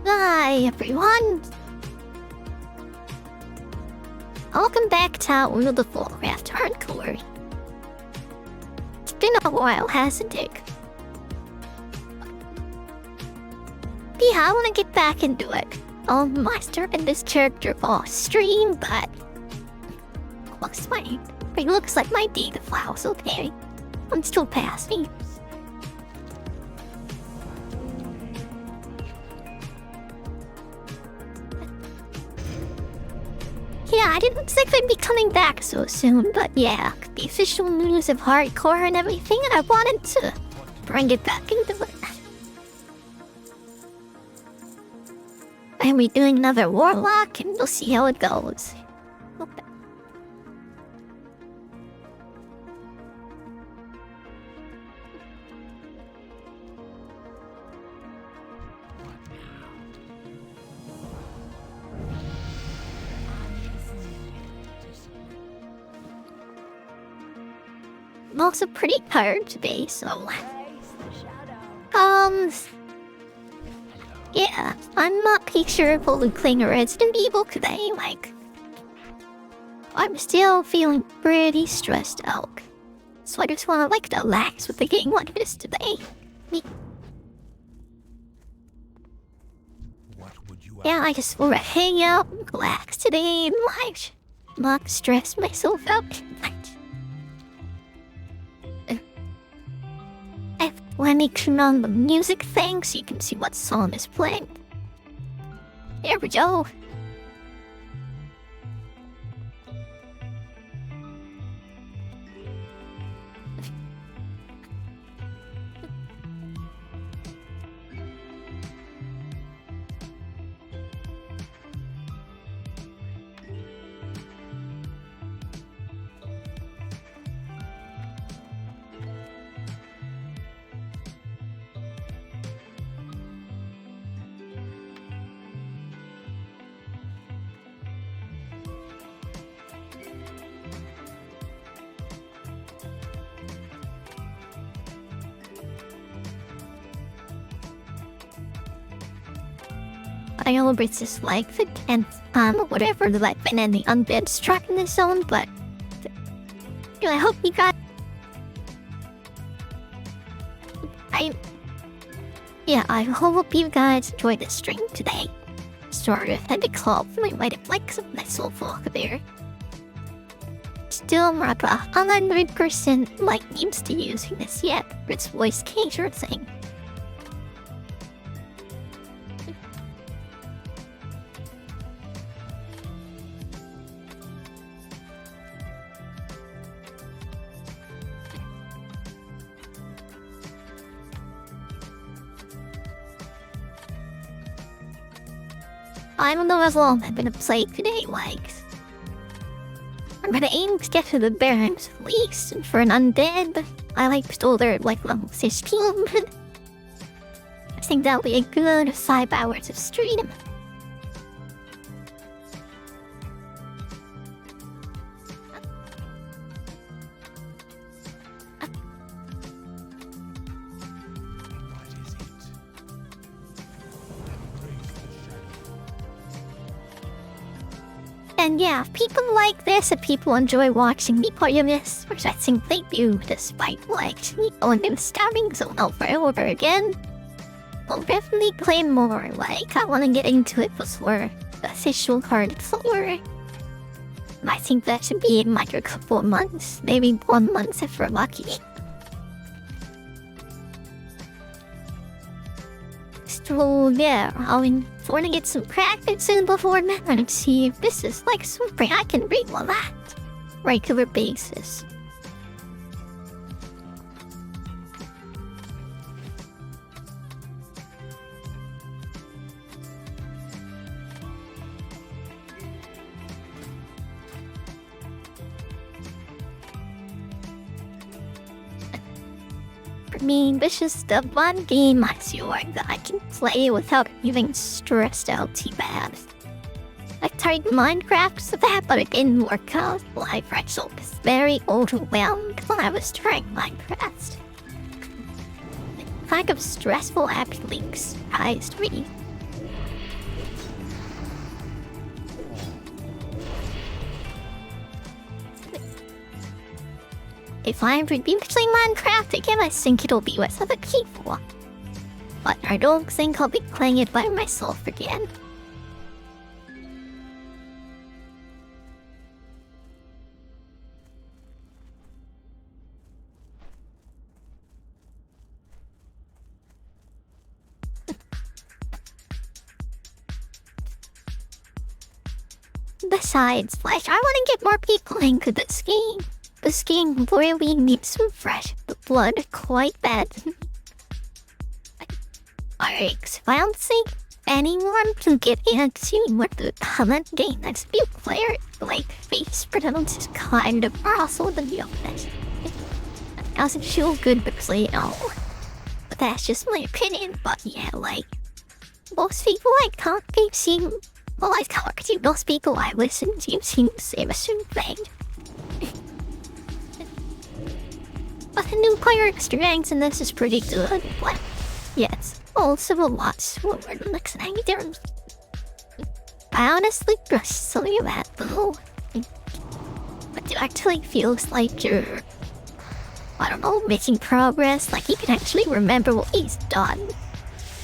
Hi everyone! Welcome back to World of Warcraft Hardcore. It's been a while, hasn't it? Yeah, I want to get back into it. I started this character off stream, but it looks like my data file's okay. I'm still passing. Yeah, I didn't think they'd be coming back so soon, but yeah, the official news of hardcore and everything, I wanted to bring it back into it. And we're doing another Warlock, and we'll see how it goes. Okay. I'm also pretty tired today, so... Yeah, I'm not pictureable playing a Resident Evil today, I'm still feeling pretty stressed out. So I just wanna, relax with the game like this today. Yeah, I just wanna hang out and relax today and, not stress myself out too much. Let me turn on the music thing so you can see what song is playing. There we go. I know it's just the 10th, whatever the weapon and the Undead struck in this zone, but I hope you got... I hope you guys enjoyed the stream today. Sort of had to club, I might have some nice little folk there. Still not 100% used to using this yet for its voice capture thing. I don't know how long I'm gonna play today, I'm gonna aim to get to the Barrens at least, and for an Undead, I still there level 16. I think that'll be a good 5 hours of stream. And yeah, if people like this, if people enjoy watching me play this, which I think they do despite me going to the stabbing zone over and over again, I'll definitely play more. I want to get into it before the official card floor. I think that should be in a couple of months, maybe 1 month if we're lucky. So yeah, I'll want to get some practice in before that and see if this is something I can read on that regular basis. This is the one game I feel that I can play without getting stressed out too bad. I tried Minecraft for that, but it didn't work out. I was very overwhelmed when I was trying Minecraft. The lack of stressful app links surprised me. if I ever be playing Minecraft again, I think it'll be with other people. But I don't think I'll be playing it by myself again. Besides, like, I want to get more people into this game. This game really needs some fresh blood quite bad. Alright, I don't think anyone can get into with the current game that's new player. Like, face pronounce is kind of also the new office. It doesn't feel good to play at all. But that's just my opinion, but yeah, like, most people I can't seem. Well, I talk to most people I listen to seem to say the same thing. But the new player experience in this is pretty good, but yeah, it's also a lot slower than the next games. I honestly just tell you that though. But it actually feels like you're, I don't know, making progress, like you can actually remember what he's done.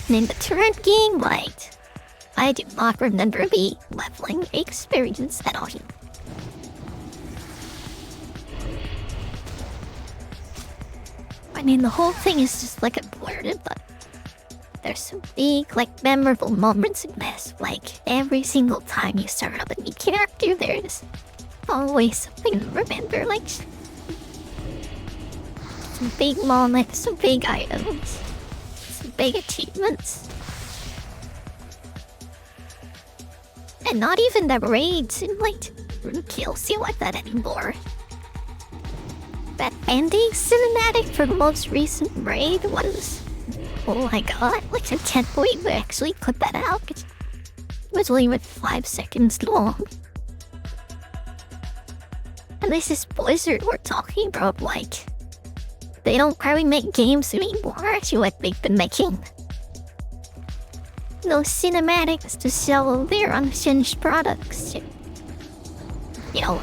And in the current game, like, I do not remember the leveling experience at all. I mean, the whole thing is just like a blur, but there's some big, like, memorable moments in this. Like, every single time you start up a new character, there's always something to remember, like some big moments, some big items, some big achievements. And not even the raids and like kills you like that anymore. That ending cinematic for the most recent raid was, oh my god, like I can't believe they actually put that out. It was only with 5 seconds long. And this is Blizzard we're talking about, like, they don't probably make games anymore, so like they've been making those cinematics to sell their unfinished products. You know,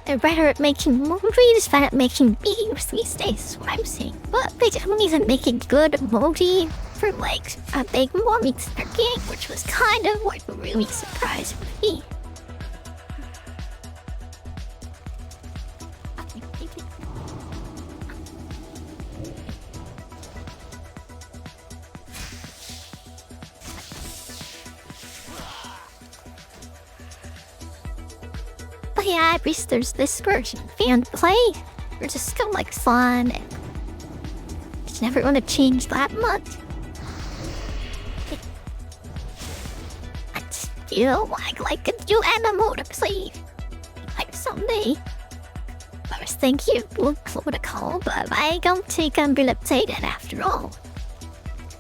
they're better at making movies than at making games these days, is what I'm saying. But they don't even make a good movie for like a big monster game, which was kind of what really surprised me. But yeah, at least there's this version fan play. It's just kind of like fun, and it's never going to change that much. I'd still like a new MMO to play, like someday. I was thinking it would protocol, but I don't think I'm gonna play that after all.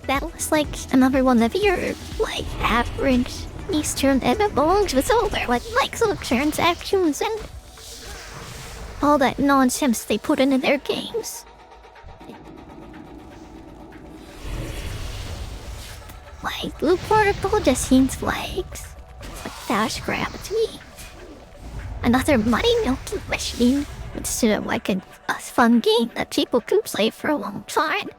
That was like another one of your like average Eastern MMOs with all their like microtransactions and all that nonsense they put into their games. Like, Blue Protocol just seems like dash gravity. Another money-milking machine instead of like a fun game that people could play for a long time.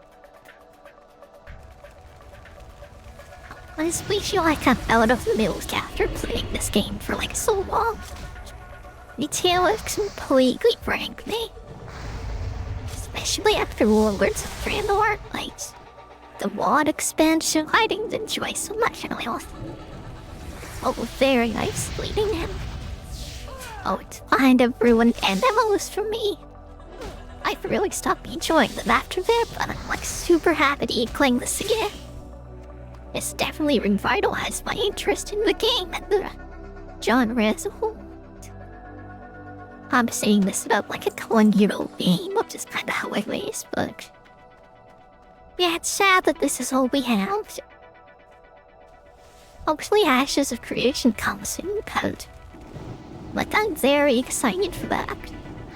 Honestly, I feel like I'm out of milk after playing this game for like so long. Me too, it's completely franked me. Especially after Warlords of Draenor, like the WoW expansion I didn't enjoy so much in my life. Oh, very isolating him. Oh, it's kind of ruined MMOs for me. I've really stopped enjoying them after that, but I'm like super happy to be playing this again. It's definitely revitalized my interest in the game and the genre as a whole. I'm saying this about like a 20-year-old game, which is kind of how it is, but yeah, it's sad that this is all we have. Hopefully Ashes of Creation comes in, because like I'm very excited for that.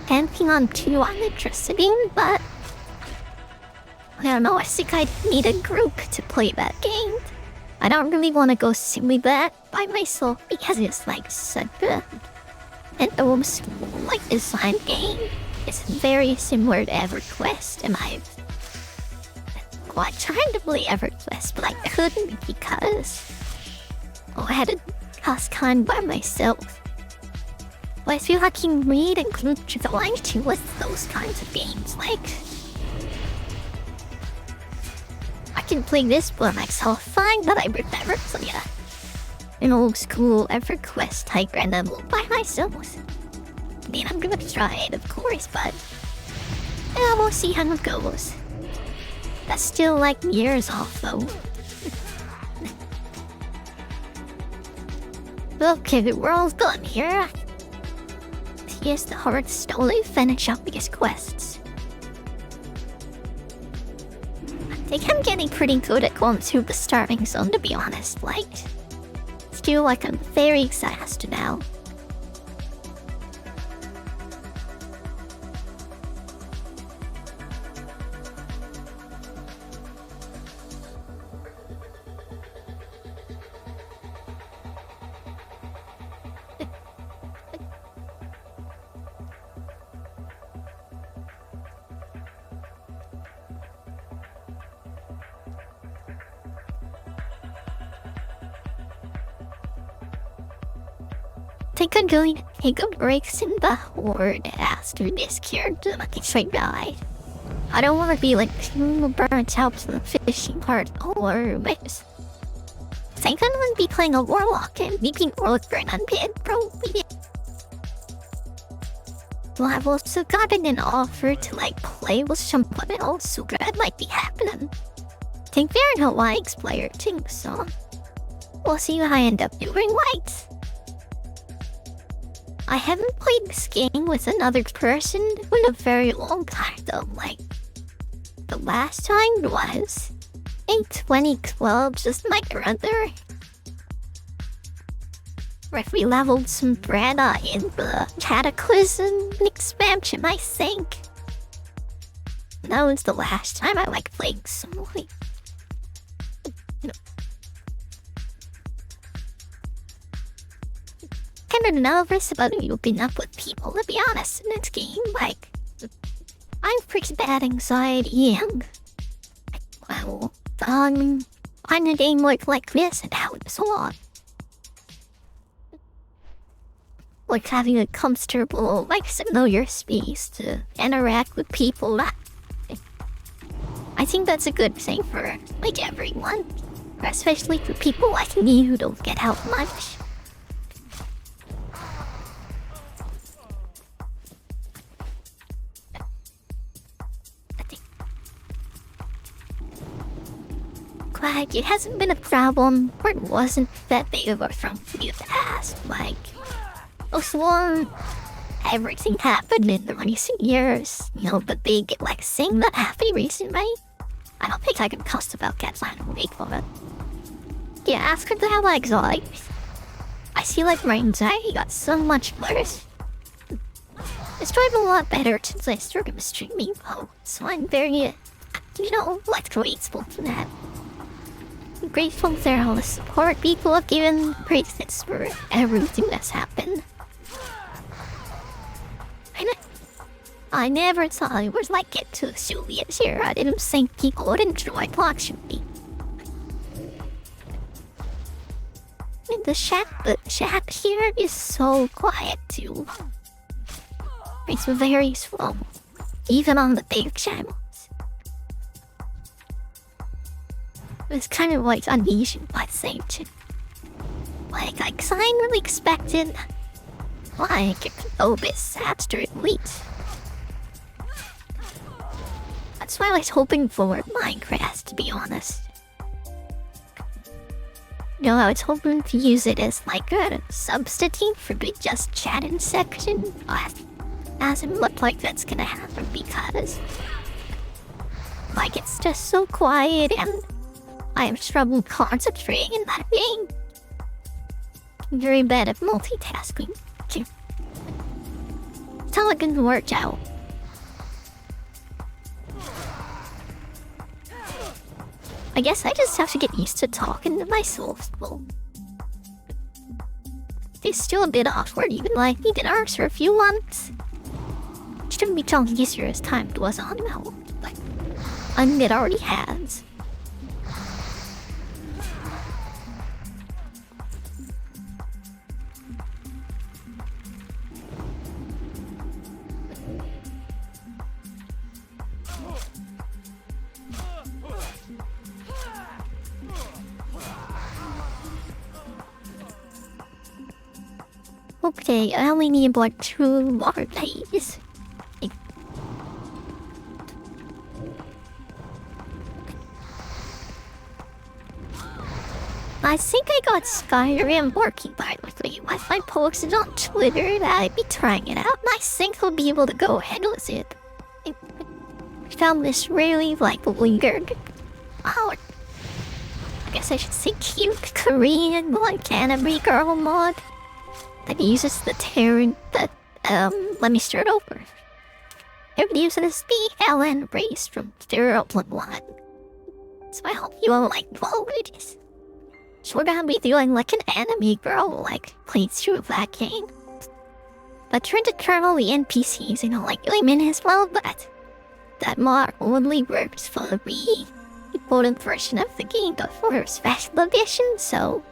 Camping on 2 I'm interested in, but I don't know, I think I need a group to play that game. I don't really want to go silly that by myself because it's like such a And those like design game is very similar to EverQuest, and I've quite tried to play EverQuest, but I couldn't because I had to cast kind by myself. But I feel I can read and group the line too with those kinds of games, like I can play this by myself fine, but I would never play an old school EverQuest type random by myself. I mean, I'm gonna try it, of course, but yeah, we'll see how it goes. That's still like years off, though. Okay, we're all done here. Here's the hard slowly finish up these quests. I think I'm getting pretty good at going through the starting zone, to be honest. Like, feel like I'm very fast now. think I'm going to take a break in the horde after this character straight die. I don't want to be like too burnt out to the fishing part or this. I think I'm going to be playing a Warlock and beating Warlock for an Undead, probably. Well, I've also gotten an offer to like play with someone else, so that might be happening. I think they're an alliance player too, so we'll see what I end up doing, right? I haven't played this game with another person in a very long time though, like the last time was in 2012, just my brother. Where we leveled some Brana in the Cataclysm expansion, I think. That was the last time I like playing some like, kind of nervous about opening up with people, to be honest, in this game. Like, I'm pretty bad anxiety and, well, on a game like this, and how it's a lot. Like having a comfortable, like familiar space to interact with people. I think that's a good thing for like everyone, especially for people like me who don't get out much. Glad it hasn't been a problem, or it wasn't that big of a from the past. Like, also, everything happened in the recent years. You know, the big, like, thing that happened recently. I don't think I can cuss about cats. I don't wait for it. Yeah, after that, like, I see, like, my anxiety got so much worse. It's doing a lot better since I started streaming, though. So I'm very, you know, like, grateful for that. I'm grateful for all the support people have given. Grateful for everything that's happened. I never thought it was like get to Julius here. I didn't think people would enjoy watching me. And the chat here is so quiet too. It's very slow, even on the big channels. It's kind of like uneasy, I think too. Like I kind of expected, like a bit faster at least. That's why I was hoping for Minecraft, to be honest. You know, I was hoping to use it as like a substitute for the just chatting section. Doesn't look like that's gonna happen because like it's just so quiet and I have trouble concentrating in that game. I'm very bad at multitasking. It's how it can work out. I guess I just have to get used to talking to myself. Well, it's still a bit awkward, even though I think it arcs for a few months. It shouldn't be too easier as time goes on now, but Undead already has. Okay, I only need about 2 more days. I think I got Skyrim working perfectly. If I posted on Twitter that I'd be trying it out, and I think I'll be able to go ahead with it. I found this really, weird... Oh, I guess I should say cute Korean, anime girl mod that uses the Terran that, let me start over. It uses the LN race from 0.1. So I hope you all like WoW videos. So we're gonna be doing an anime girl, playthrough of that game. But trying to travel the NPCs in a really as well, but that mod only works for the important version of the game before special edition, so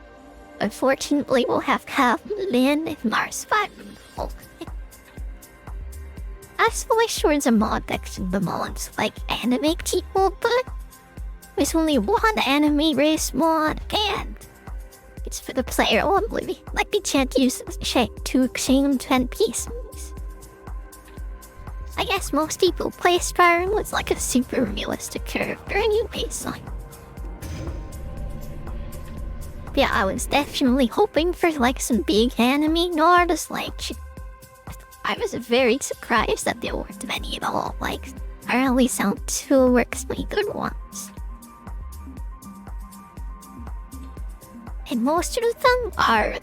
unfortunately we'll have Lynn and Mars 5. As for sure the mod section, the mods anime people, but there's only one anime race mod, and it's for the player only. We can't use shape to exchange NPCs. I guess most people play Skyrim with a super realistic character anyway, so... Yeah, I was definitely hoping for some big anime artists I was very surprised that there weren't many at all. Apparently sound 2 works pretty good ones. And most of them are...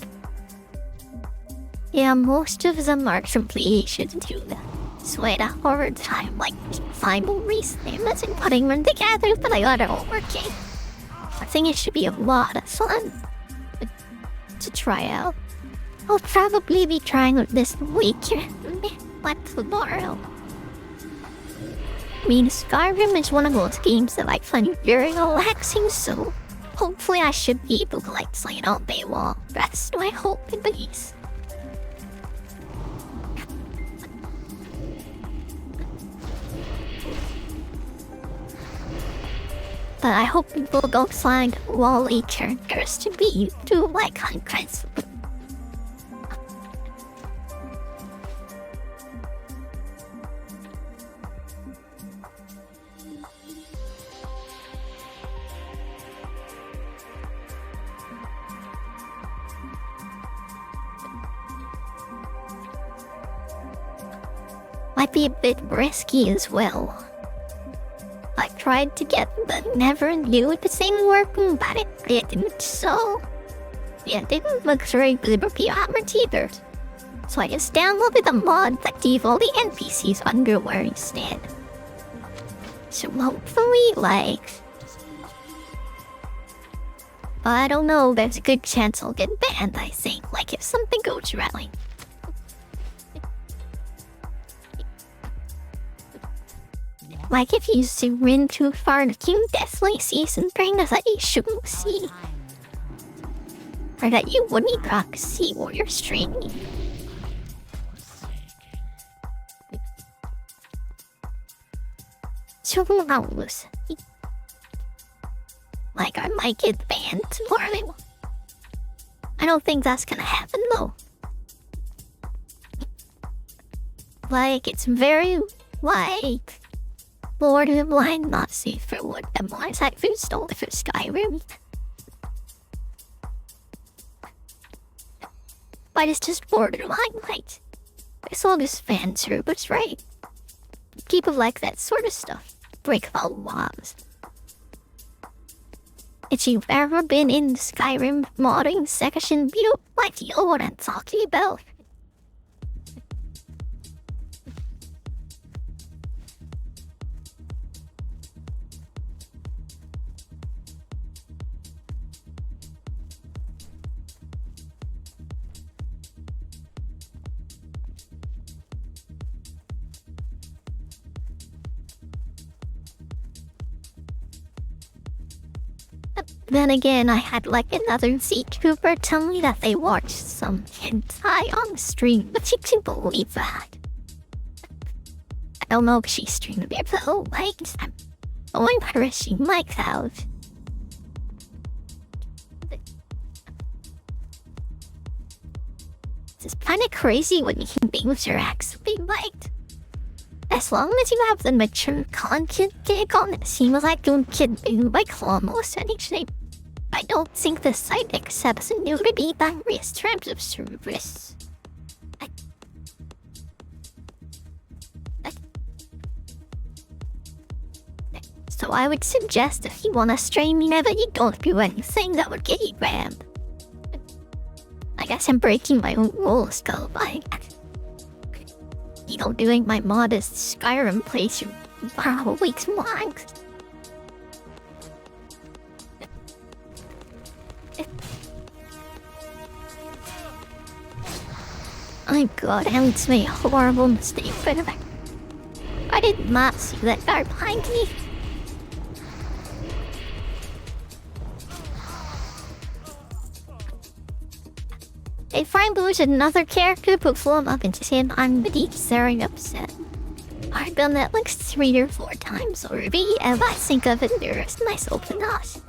Yeah, most of them are completions too. So I had a hard time, finding reasons and putting them together, but I got it all working. I think it should be a lot of fun to try out. I'll probably be trying it this weekend, but tomorrow. I mean, Skyrim is one of those games that I find very relaxing, so hopefully I should be able to slay all day long. That's my hope and beliefs. But I hope people don't find Wally characters to be too ungrateful. Might be a bit risky as well. I tried to get but never knew it wasn't working, but it didn't, so... Yeah, it didn't look very good or be armored either. So I just downloaded a mod that gave all the NPCs underwear instead. So hopefully, But I don't know, there's a good chance I'll get banned, I think, if something goes wrong. If you zoom in too far, you can definitely see some things that you shouldn't see. Or that you wouldn't see while you're streaming. So who knows? I might get banned tomorrow. I don't think that's gonna happen though. It's very, borderline not safe for what MMOs I've installed for Skyrim. But it's just borderline, it's all this fan service, right? People like that sort of stuff. Break all laws. If you've ever been in the Skyrim modding section, you know what I'm talking about. Then again, I had like another vtuber tell me that they watched some hentai on stream, but you can believe that. I don't know if she streamed it, but oh, like, I'm going perishing my cloud. It's kind of crazy when things are actually liked. As long as you have the mature content gig on, it seems like you can do like almost anything. I don't think the site accepts nudity boundaries terms of service. So I would suggest if you want to stream that you don't do anything that would get you banned. I guess I'm breaking my own rules, though, by doing my modest Skyrim playthrough for a week's long. My god, I made a horrible mistake, but I did not see that guy behind me. If I lose another character before I'm up into him, I'm very upset. I've done that like 3 or 4 times already, and I think I've embarrassed myself enough.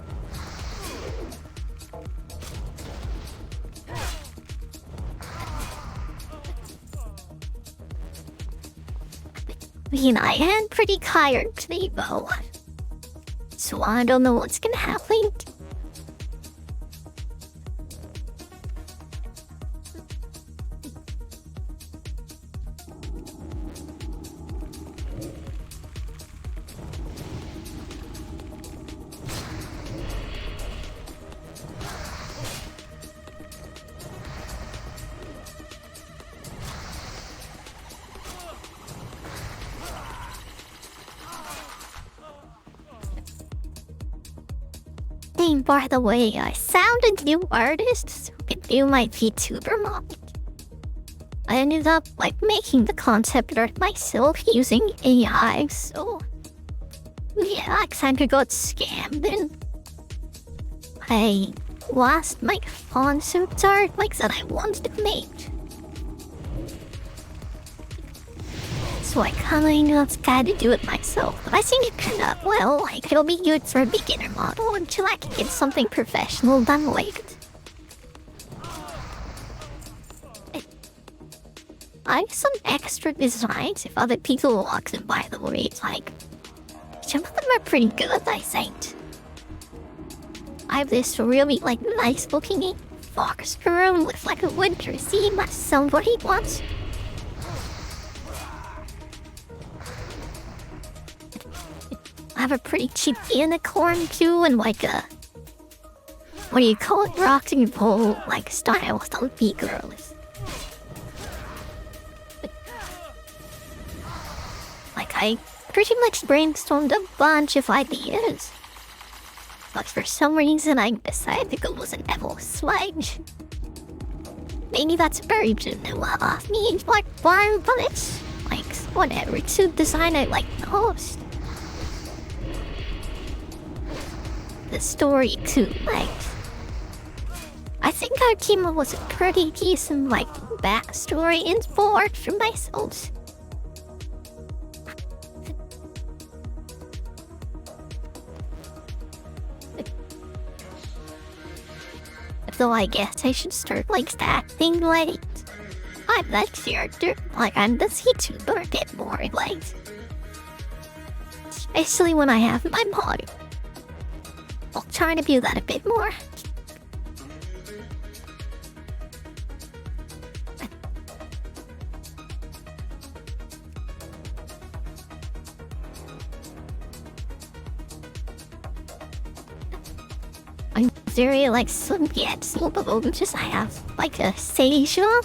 I mean, I am pretty tired today, though. So I don't know what's gonna happen. By the way, I found a new artist who can do my vtuber mod. I ended up like making the concept art myself using AI, so yeah, I kinda got scammed and I lost my concept art like that I wanted to make. So I kinda gotta do it myself, but I think it turned out well. Like, it'll be good for a beginner model until I can get something professional done later. I have some extra designs if other people want them, by the way. It's like, some of them are pretty good, I think. I have this really like nice looking fox room with like a winter theme that somebody wants. I have a pretty cheap unicorn too, and like a, what do you call it, rock and roll like style with all the girls. Like I pretty much brainstormed a bunch of ideas, but for some reason I decided to go with an evil sludge. Maybe that's very vanilla of me, like fun, but it's like whatever. It's a design I like the most. The story too, like I think I came up with a pretty decent like backstory and forward for myself. So I guess I should start like acting like I'm that character, like I'm the vtuber a bit more like, especially when I have my mod. I'll try to do that a bit more. I'm very like some slow just I have like a sage on.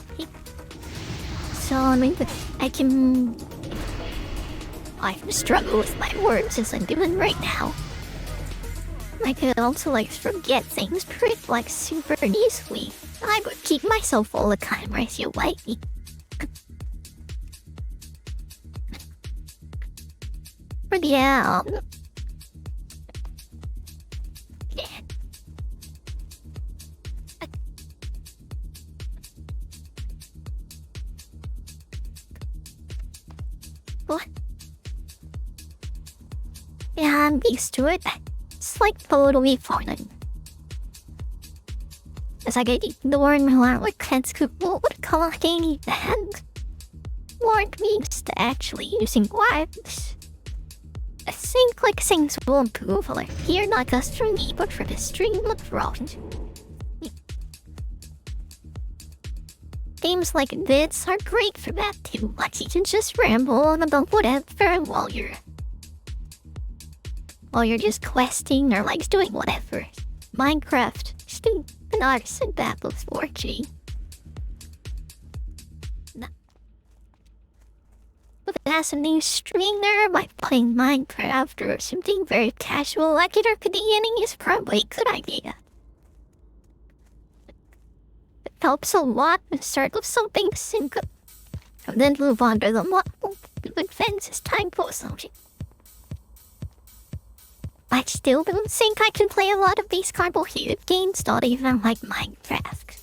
So I mean I struggle with my words as I'm doing right now. I could also like forget things pretty like super easily. I would keep myself all the time right away. But yeah. Yeah, I'm used to it. It's like totally fine. As I get ignored my landlord can't scoop would collecting and weren't used to actually using wireless. I think like things will improve like here not just for me but for the stream of round. Games like this are great for that too, like you can just ramble on about whatever while you're just questing or like doing whatever. Minecraft, Stu, an artist in Battles 4G. But as a new streamer, by playing Minecraft or something very casual like it or beginning is probably a good idea. It helps a lot to start with something simple, and then move on to the more advanced as time goes on. I still don't think I can play a lot of these carbohydrate games, not even like Minecraft.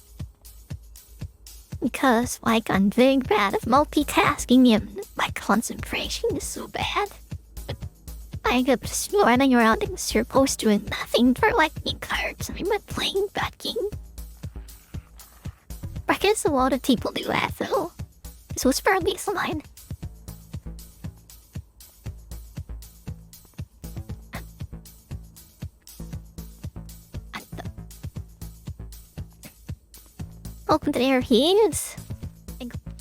Because, like, I'm very bad at multitasking and my concentration is so bad. I end up just running around in circles doing nothing for like the entire time I'm playing that game. I guess a lot of people do that though. This was for at least mine. Oh, there he is.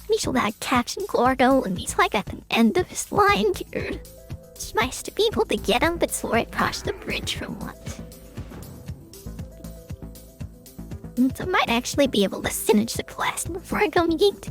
We shall have Captain Gordo, and he's like at the end of his line here. It's nice to be able to get him before I cross the bridge for once. And I might actually be able to finish the quest before I go meet.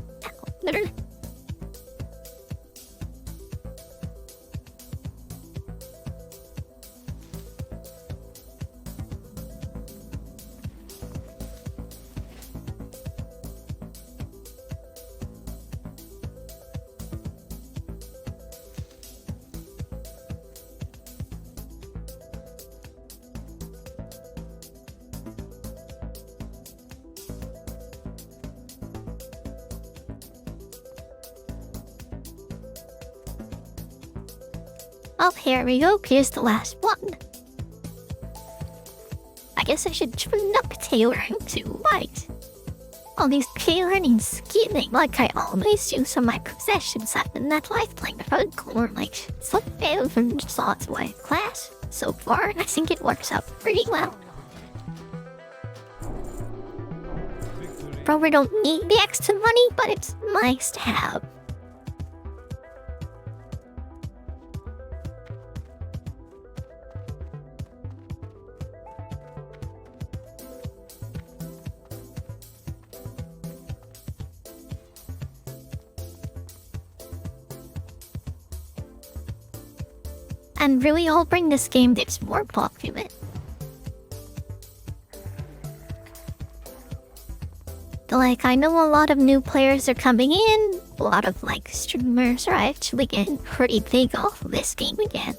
Oh, here we go. Here's the last one. I guess I should tune up tailoring too, right? All these tailoring and skinning like I always use on my possessions have been that life playing hardcore like so failed from Saw's way class. So far, I think it works out pretty well. Probably don't need the extra money, but it's nice to have. And really hoping this game gets more popular. Like, I know a lot of new players are coming in, a lot of like streamers are actually getting pretty big off of this game again.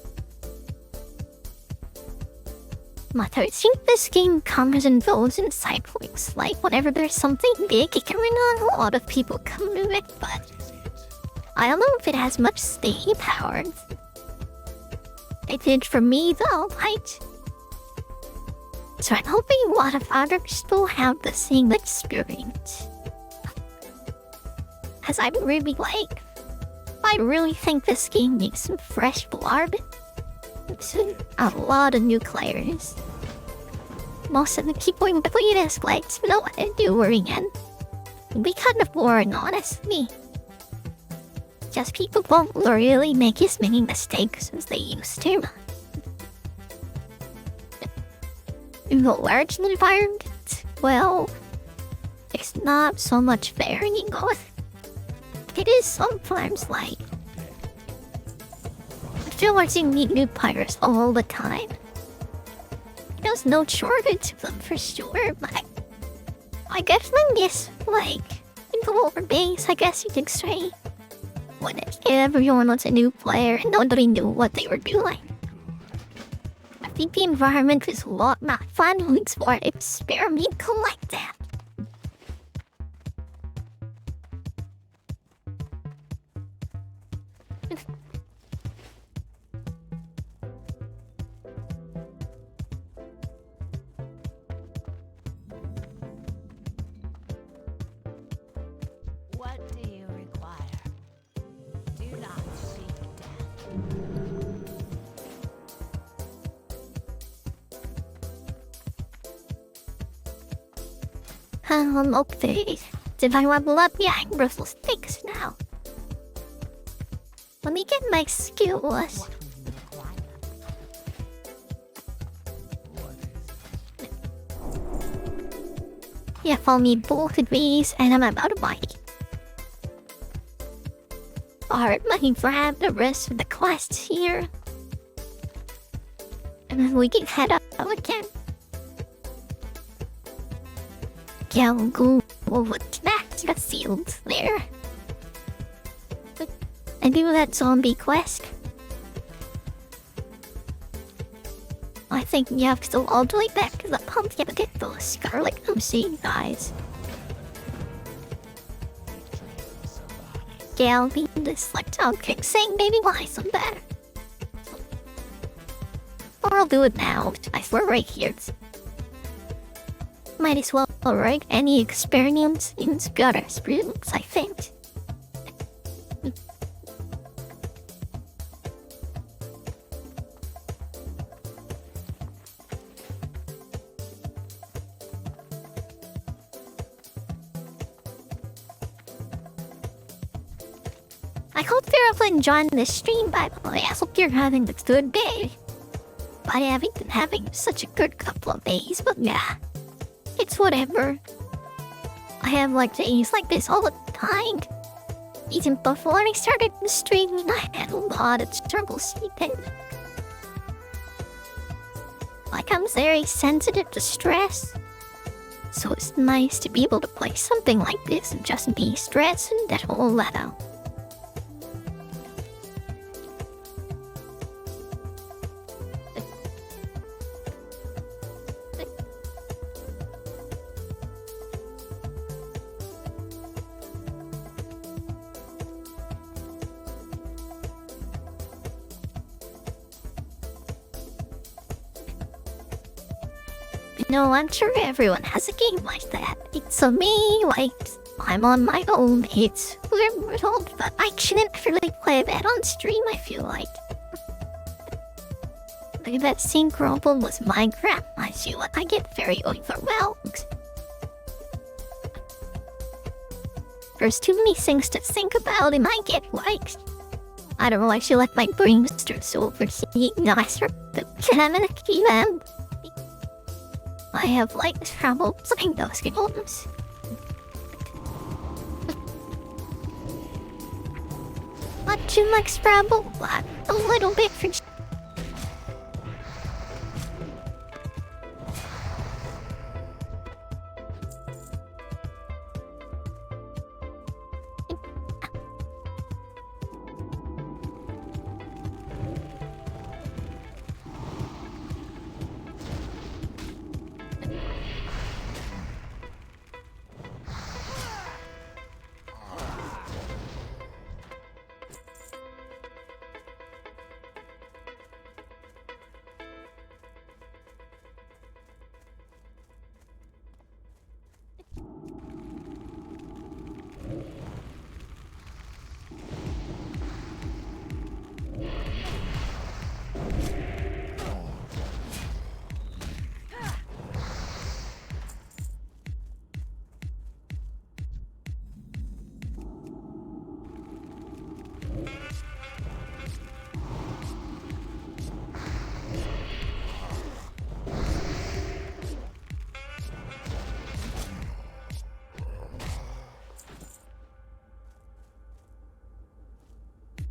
But I think this game comes and goes in cycles. Like, whenever there's something big, it can run on a lot of people come to it, but I don't know if it has much staying power. It did for me though, right? So I'm hoping a lot of others will have the same experience. As I really like, I really think this game needs some fresh blood. It's a lot of new players. Most of the people in the latest lights know what they're doing and it'll be kind of boring, honestly. Just people won't really make as many mistakes as they used to. In the large environment, well, there's not so much varying with. It is sometimes like I feel like you meet new pirates all the time. There's no shortage of them for sure, but I guess I miss like in the lower base, I guess you could say. When everyone was a new player and nobody knew what they were doing. I think the environment was a lot more fun to explore experimental like that. Okay. Did I level up? Yeah, I'm level 6 now. Let me get my skills. Yeah, follow me both of these, and I'm about to bike. Alright, let me grab the rest of the quests here. And then we can head up again. Yeah, we'll go over back to the field there. I do that zombie quest. I think you have to go all the way back to the pumpkin to get those scarlet seeing guys. Yeah, I'll be this like tongue kick saying maybe why some better. Or I'll do it now. We're right here. Might as well, right? Any experience in gutter experience, I think. I hope you're enjoying this stream, by the way. I hope you're having a good day. But I haven't been having such a good couple of days, but yeah. It's whatever. I have like days like this all the time. Even before I started streaming, I had a lot of trouble sleeping. Like, I'm very sensitive to stress. So it's nice to be able to play something like this and just be stressed and that all that out. No, I'm sure everyone has a game like that. It's me, like, I'm on my own. It's weird, but I shouldn't really play that on stream, I feel like. Like that same problem with Minecraft, I feel like I get very overwhelmed. There's too many things to think about and I get like... I don't know, I feel like my brain starts overheating. I start to keep them. I have like trouble playing those games. Not too much Scrabble, but a little bit for...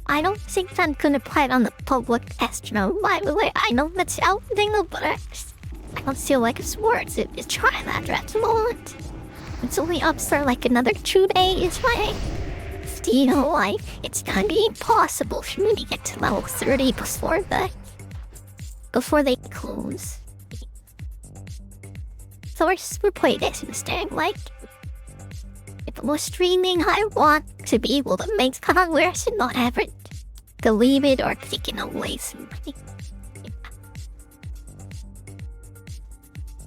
I don't think I'm gonna play it on the public astro. By the way, I know that's out there, but I don't feel like it's worth it to try that at the moment. It's only up for like another 2 days, right? You know, like, it's gonna be impossible for me to get to level 30 before they close. So we're playing this instead, like... If I was streaming, I want to be able to make congress and not have it deleted or taken away from me.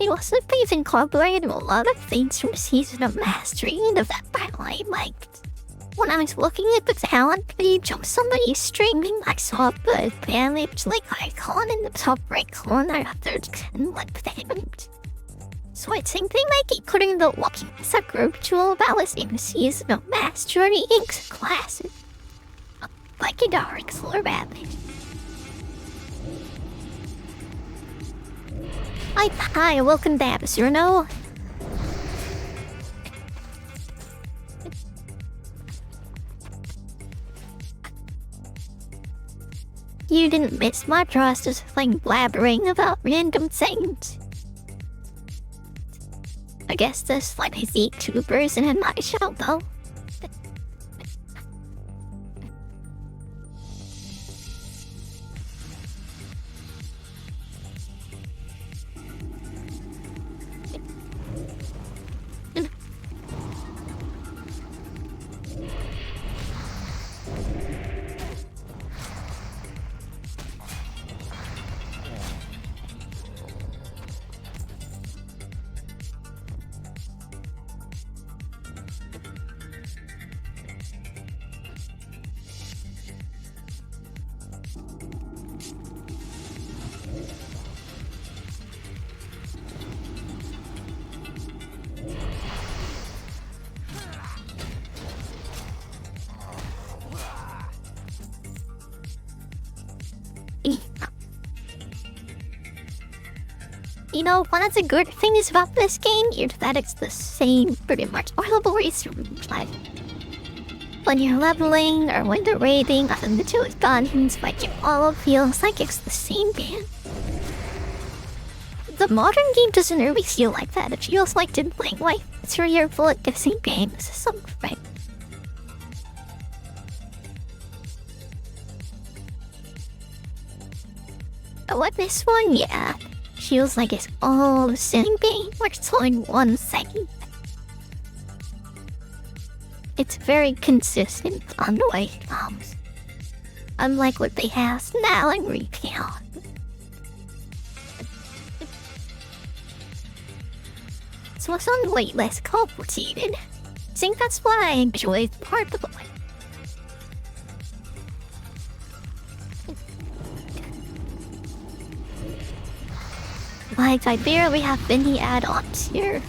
It also please incorporated a lot of things from Season of Mastery into that I liked. When I was looking at the talent page of somebody streaming, I saw the damage like icon in the top right corner after 10 like payment. So I think they might keep putting the walking as a virtual balance in the season of Master Inc. classes. Like a dark or rabbit. Hi, welcome back, Zerno. You didn't miss my process like blabbering about random things. I guess there's like his vtubers in my show though. You know, one of the good things about this game is that it's the same pretty much all the way through. Like, when you're leveling or when you're raiding, and the two guns, like it all feels like it's the same game. The modern game doesn't really feel like that. It feels like they're playing like 3 or 4 different games or something, right? But with this one, yeah. Feels like it's all the same game, like it's all in 1 second. It's very consistent on the way it comes. Unlike what they have now in retail. So it's on way less complicated. I think that's why I enjoy part of the way. Like, I barely have any add-ons here.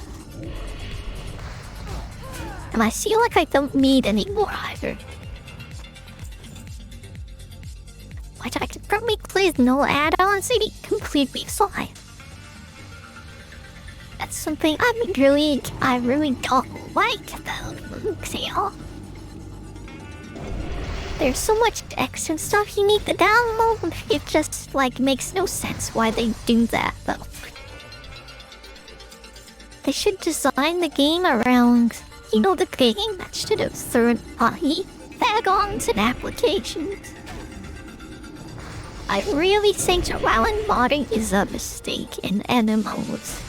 And I feel like I don't need any more either. Like, I could probably play no add-ons and be completely fine. That's something I really don't like about Xeal. There's so much extra stuff you need to download, it just, like, makes no sense why they do that, though. They should design the game around, you know, the game instead of third-party add-ons and applications. I really think that WoW modding is a mistake in MMOs.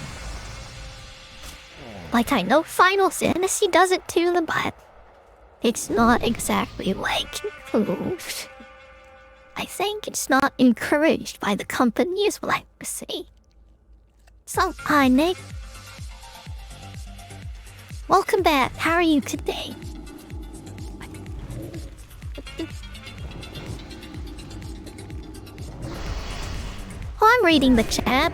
Like, I know Final Fantasy does it too, but it's not exactly like improved. I think it's not encouraged by the company is what I would say. So, hi Nick. Welcome back, how are you today? Oh, I'm reading the chat.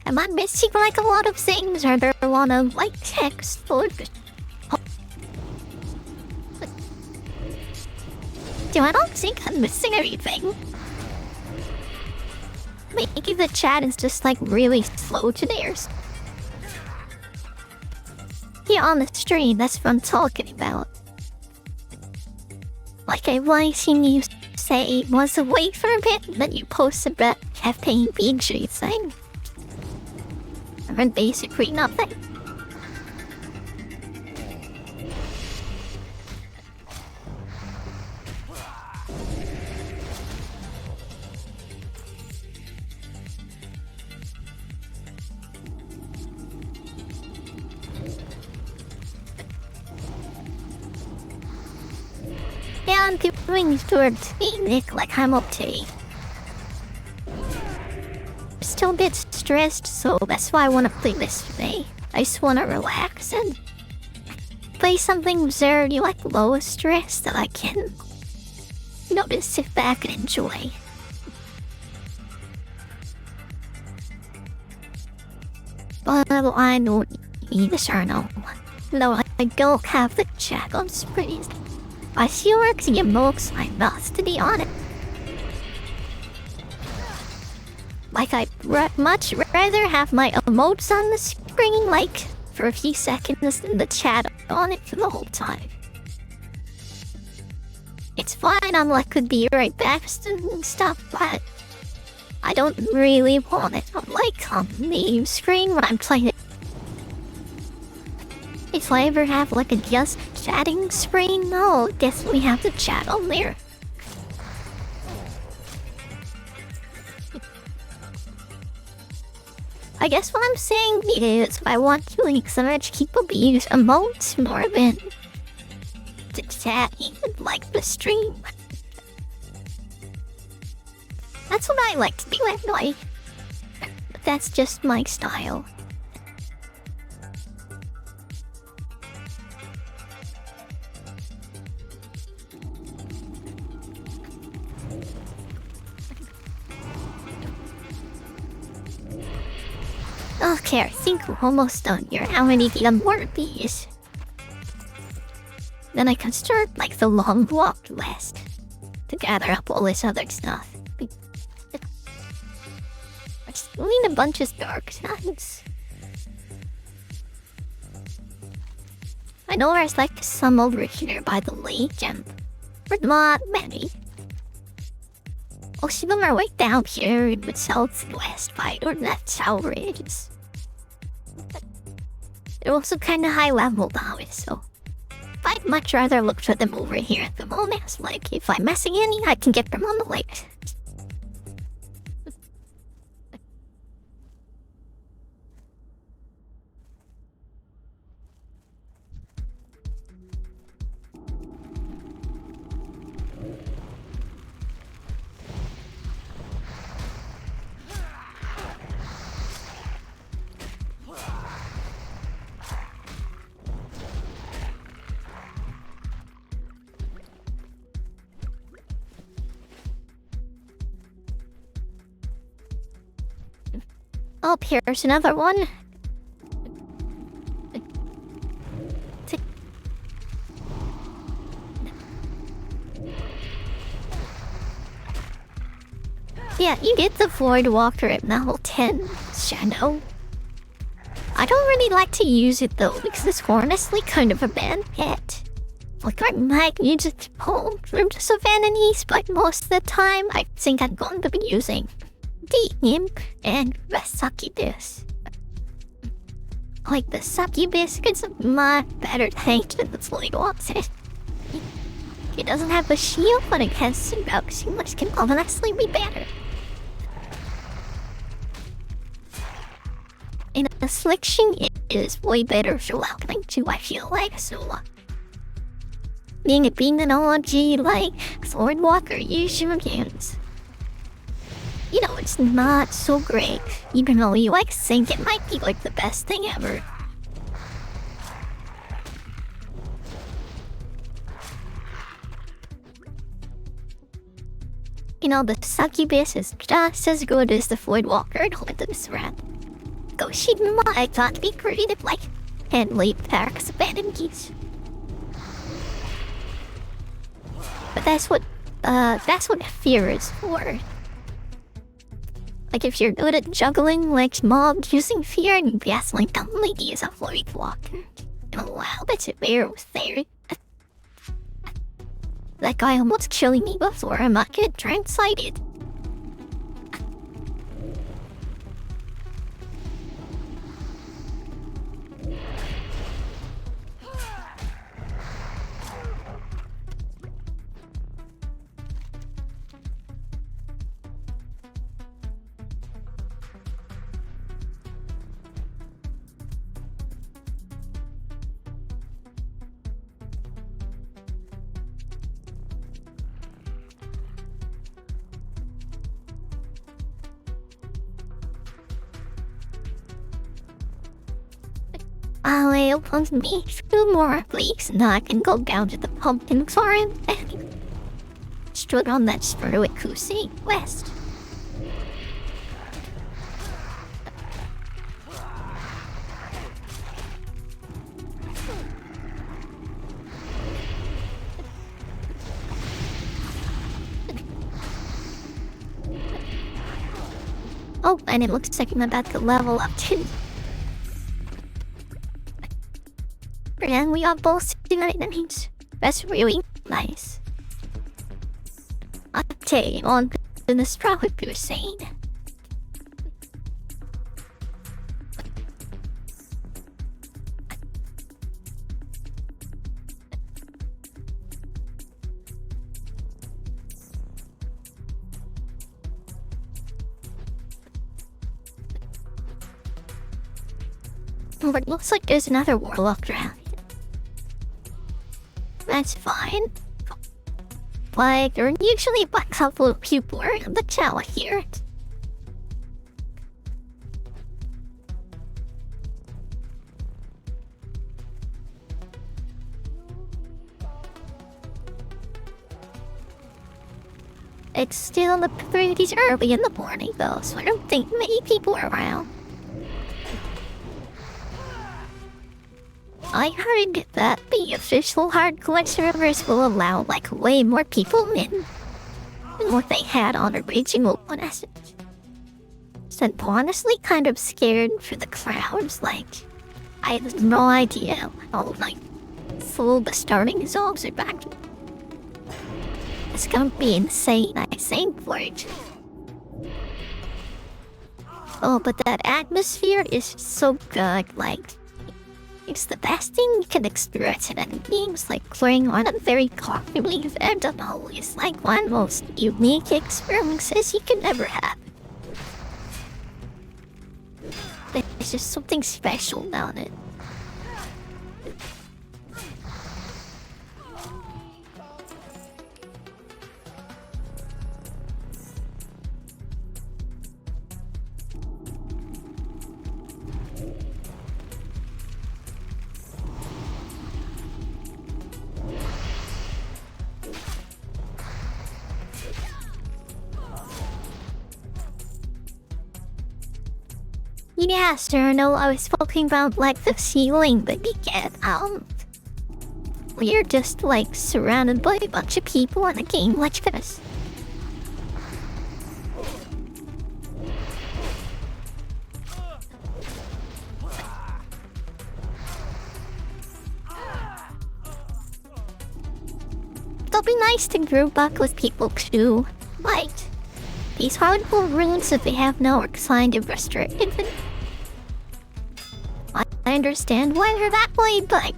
Am I missing like a lot of things, or there a lot of like text or... I don't think I'm missing anything. Maybe the chat is just like really slow today or something. Here on the stream, that's what I'm talking about. Like I was seeing you say was away for a bit, and then you posted that campaign PG thing. And basically nothing. Yeah, I'm doing towards Nick like I'm okay. Still a bit stressed, so that's why I want to play this today. I just want to relax and play something very like low stress that I can. Just sit back and enjoy. But I don't need a journal. No, I don't have the chat on screen. I see works emotes my mouth, to be honest. Like, I'd much rather have my emotes on the screen, like, for a few seconds than the chat on it for the whole time. It's fine, I'm like, could be right back and stuff, but I don't really want it on, like, on the screen when I'm playing it. If I ever have, like, a just chatting screen, I'll definitely have the chat on there. I guess what I'm saying is I want to encourage people to use emotes more than to chat even like the stream. That's what I like to do anyway. But that's just my style. Okay, I think we're almost done here. How many more bees? Then I can start like the long walk west to gather up all this other stuff. I'm just doing a bunch of dark signs. I know there's like some over here by the lake, but not many. Most of them are right down here in the southwest by that south ridges. They're also kind of high level now, so I'd much rather look for them over here at the moment. Like, if I'm missing any, I can get them on the lake. Oh, here's another one. Yeah, you get the Void Walker at level 10, Shadow. I don't really like to use it though, because it's honestly kind of a bad pet. Like, I might use it to pull from the Savannahese, but most of the time, I think I'm going to be using the Imp and the Succubus. Like, the Succubus gets a much better tank than the Void Walker. It doesn't have a shield, but it has some boxing, which can honestly be better. And the Affliction is way better for welcoming too, I feel like, so being an OG like Swordwalker usually games. You know, it's not so great, even though you like think it might be like the best thing ever. You know, the Succubus is just as good as the Voidwalker and Hold'em's Rat. She might not be creative like Henley Park's abandoned geese. But that's what fear is for. Like, if you're good at juggling like mobs using fear, and yes, like the lady is a Voidwalker. Oh wow, that's a bear was there. That guy almost killed me before I might get translated. I'll open me 2 more, please, and I can go down to the pumpkin farm. stood on that spur at Kusei West. Oh, and it looks like I'm about to level up too. And we are both enemies. That's really nice. I'll take you on to the straw if you're saying. But it looks like there's another Warlock around. That's fine. Like, there are usually a couple of people around the tower here. It's still pretty early in the morning though, so I don't think many people are around. I heard that the official hardcore servers will allow like way more people in than what they had on original message. So I'm honestly kind of scared for the crowds. Like, I have no idea how like full the starting zones are back. It's gonna be insane, I think, for it. Oh, but that atmosphere is so good, like, it's the best thing you can experience in any games, like playing on a very comfortably eventable is like one of the most unique experiences you can ever have. There's just something special about it. Yeah, sir, no, I was talking about like the ceiling, but you get we're just like surrounded by a bunch of people in a game like this. It'll be nice to group up with people too. Like, these hardcore rooms, if they have no kind of restricted. I understand why they're that way, but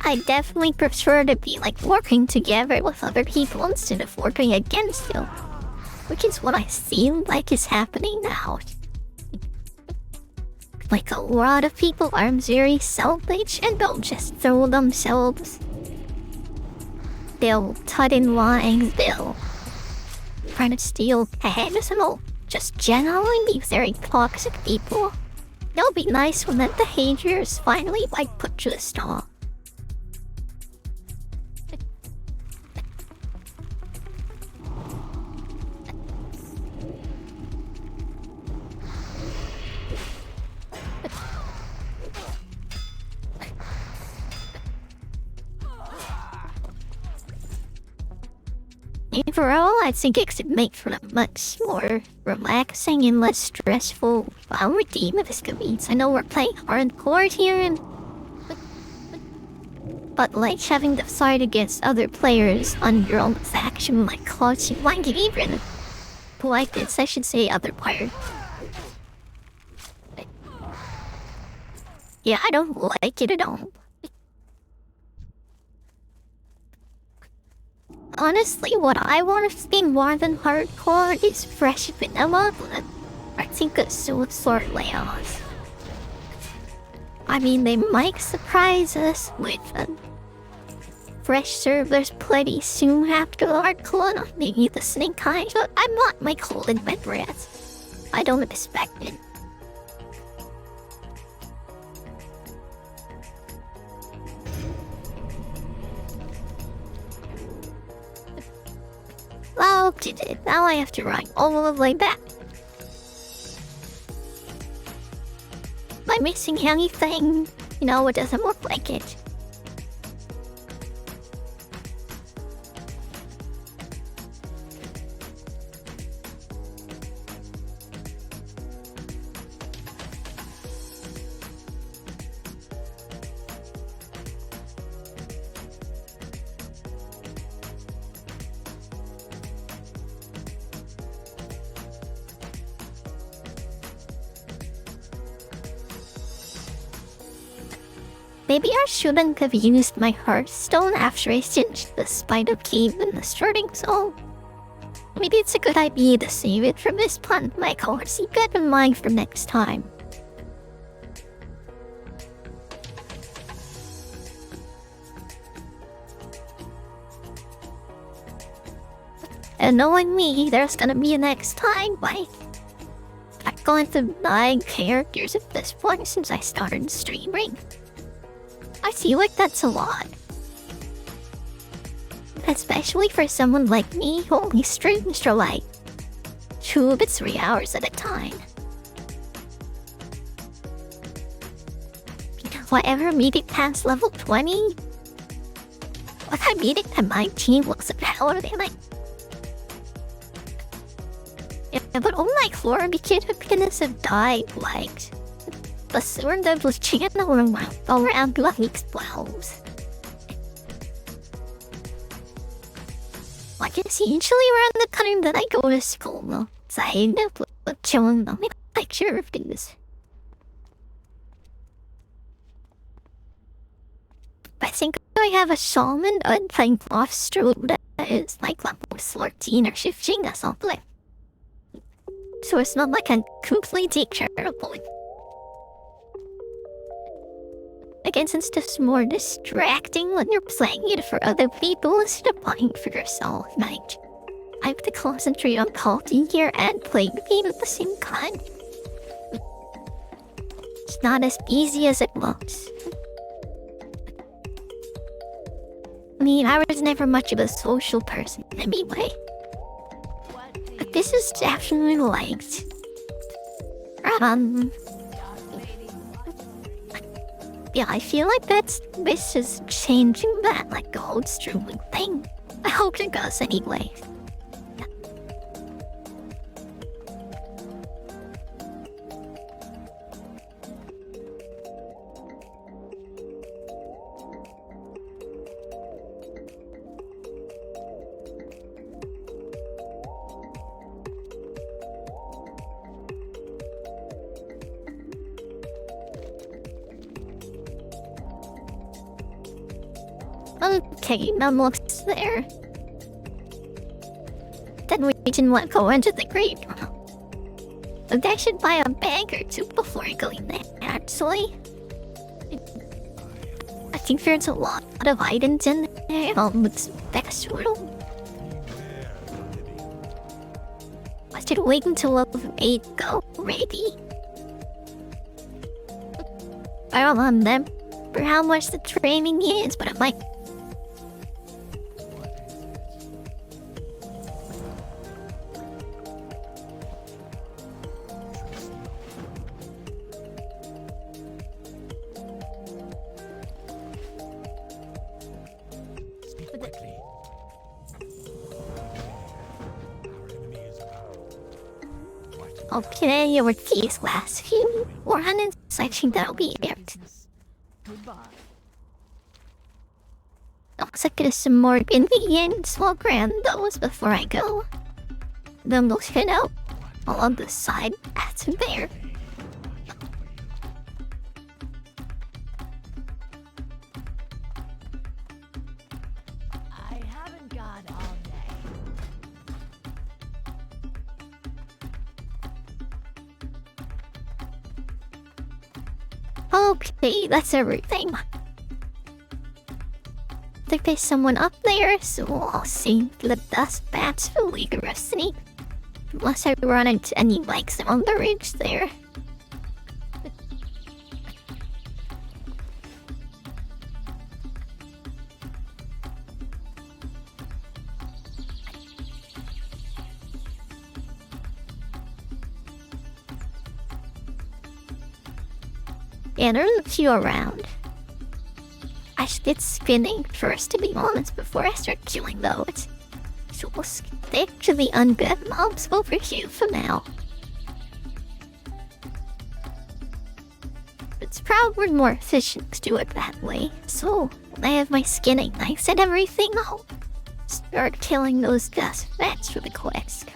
I definitely prefer to be like working together with other people instead of working against them, which is what I feel like is happening now. Like a lot of people are very selfish and don't just throw themselves. They'll cut in lines, they'll try to steal cash, and they'll just generally be very toxic people. It'll be nice when that behavior is finally like put to a stop. Overall, I think it could make for a much more relaxing and less stressful game of experience. I know we're playing hardcore here, but like having to fight against other players on your own faction, like clutching one even like this, I should say other player. Yeah, I don't like it at all. Honestly, what I want to see more than hardcore is fresh vanilla, but I think a sort layoffs. I mean, they might surprise us with fresh servers pretty soon after hardcore, maybe the snake eyes, but I'm not like holding my breath. I don't expect it. hope you did. Now I have to run all the way back. Am I missing anything? No, it doesn't look like it. Maybe I shouldn't have used my Hearthstone after I singed the spider cave in the starting zone. Maybe it's a good idea to save it from this plant my cards. Keep that in mind for next time. And knowing me, there's gonna be a next time, right? I've gone through 9 characters at this point since I started streaming. I feel like that's a lot. Especially for someone like me who only streams for like 2 to 3 hours at a time. If I ever made it past level 20, if I made it to 19 looks of power, then yeah, but all my Flora kids have died, like... The sword that was channeling my power and blood explodes. Like it's usually around the time that I go to school, though. So I end up with chilling them in picture of these. I think I have a shaman untying off stroke that is like level 14 or 15 or something. So it's not like I completely terrible. Again, since it's just more distracting when you're playing it for other people instead of playing for yourself, mate. I have to concentrate on talking here and playing the game at the same time. It's not as easy as it looks. I mean, I was never much of a social person anyway. But this is definitely liked. Yeah, I feel like this is changing that, like, the whole streaming thing. I hope it does anyway. Yeah. Okay, none looks there. Then we can go into the graveyard. But I should buy a bag or 2 before I go in there, actually. I think there's a lot of items in there, with backstory. I should wait until level 8 go ready. I don't remember how much the training is, but I might. Okay, with these last few runs, I think that'll be it. Looks like there's some more ingredients. We'll grab those before I go. Then they'll head out along the side that's there. I haven't got all day. Okay, that's everything. I think there's someone up there, so I'll see the dust bats vigorously. Unless I run into any bikes on the ridge there. and there are a few around. I should get spinning first, to be honest, before I start killing those. So we'll stick to the undead mobs over here for now. It's probably more efficient to do it that way. So, when I have my skinning nice and everything, I'll start killing those dust vets for the quest.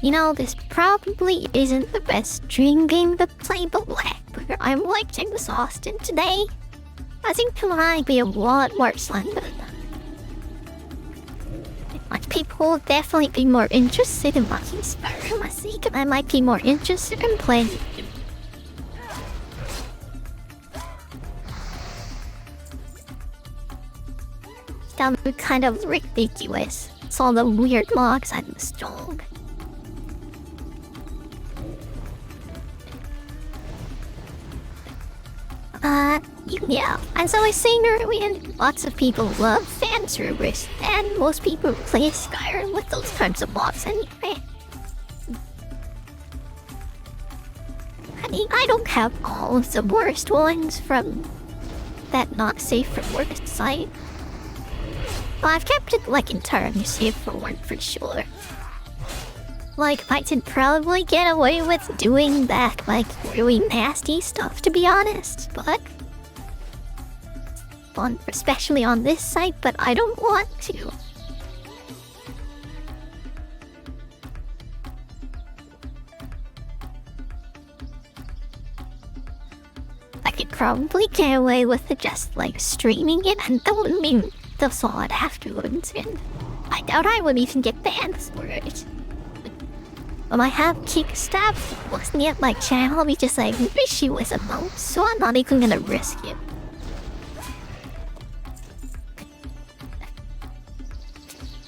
You know, this probably isn't the best dream game to play, but whatever. I'm like exhausted today. I think tonight might be a lot worse than that. Like, people will definitely be more interested in watching Spider-Man, and I might be more interested in playing. That would be kind of ridiculous. It's all the weird logs I'm strong. Yeah, as I was saying earlier, lots of people love fan service, and most people play Skyrim with those kinds of mods anyway. I mean, I don't have all of the worst ones from that not safe for work site. But I've kept it like entirely safe for work for sure. Like, I could probably get away with doing that, like, really nasty stuff, to be honest, but... especially on this site, but I don't want to. I could probably get away with it just, like, streaming it and filming the solid afterwards, and I doubt I would even get banned for it. I have kick stuff looking at my channel, be just like issue with a mouse, so I'm not even gonna risk it.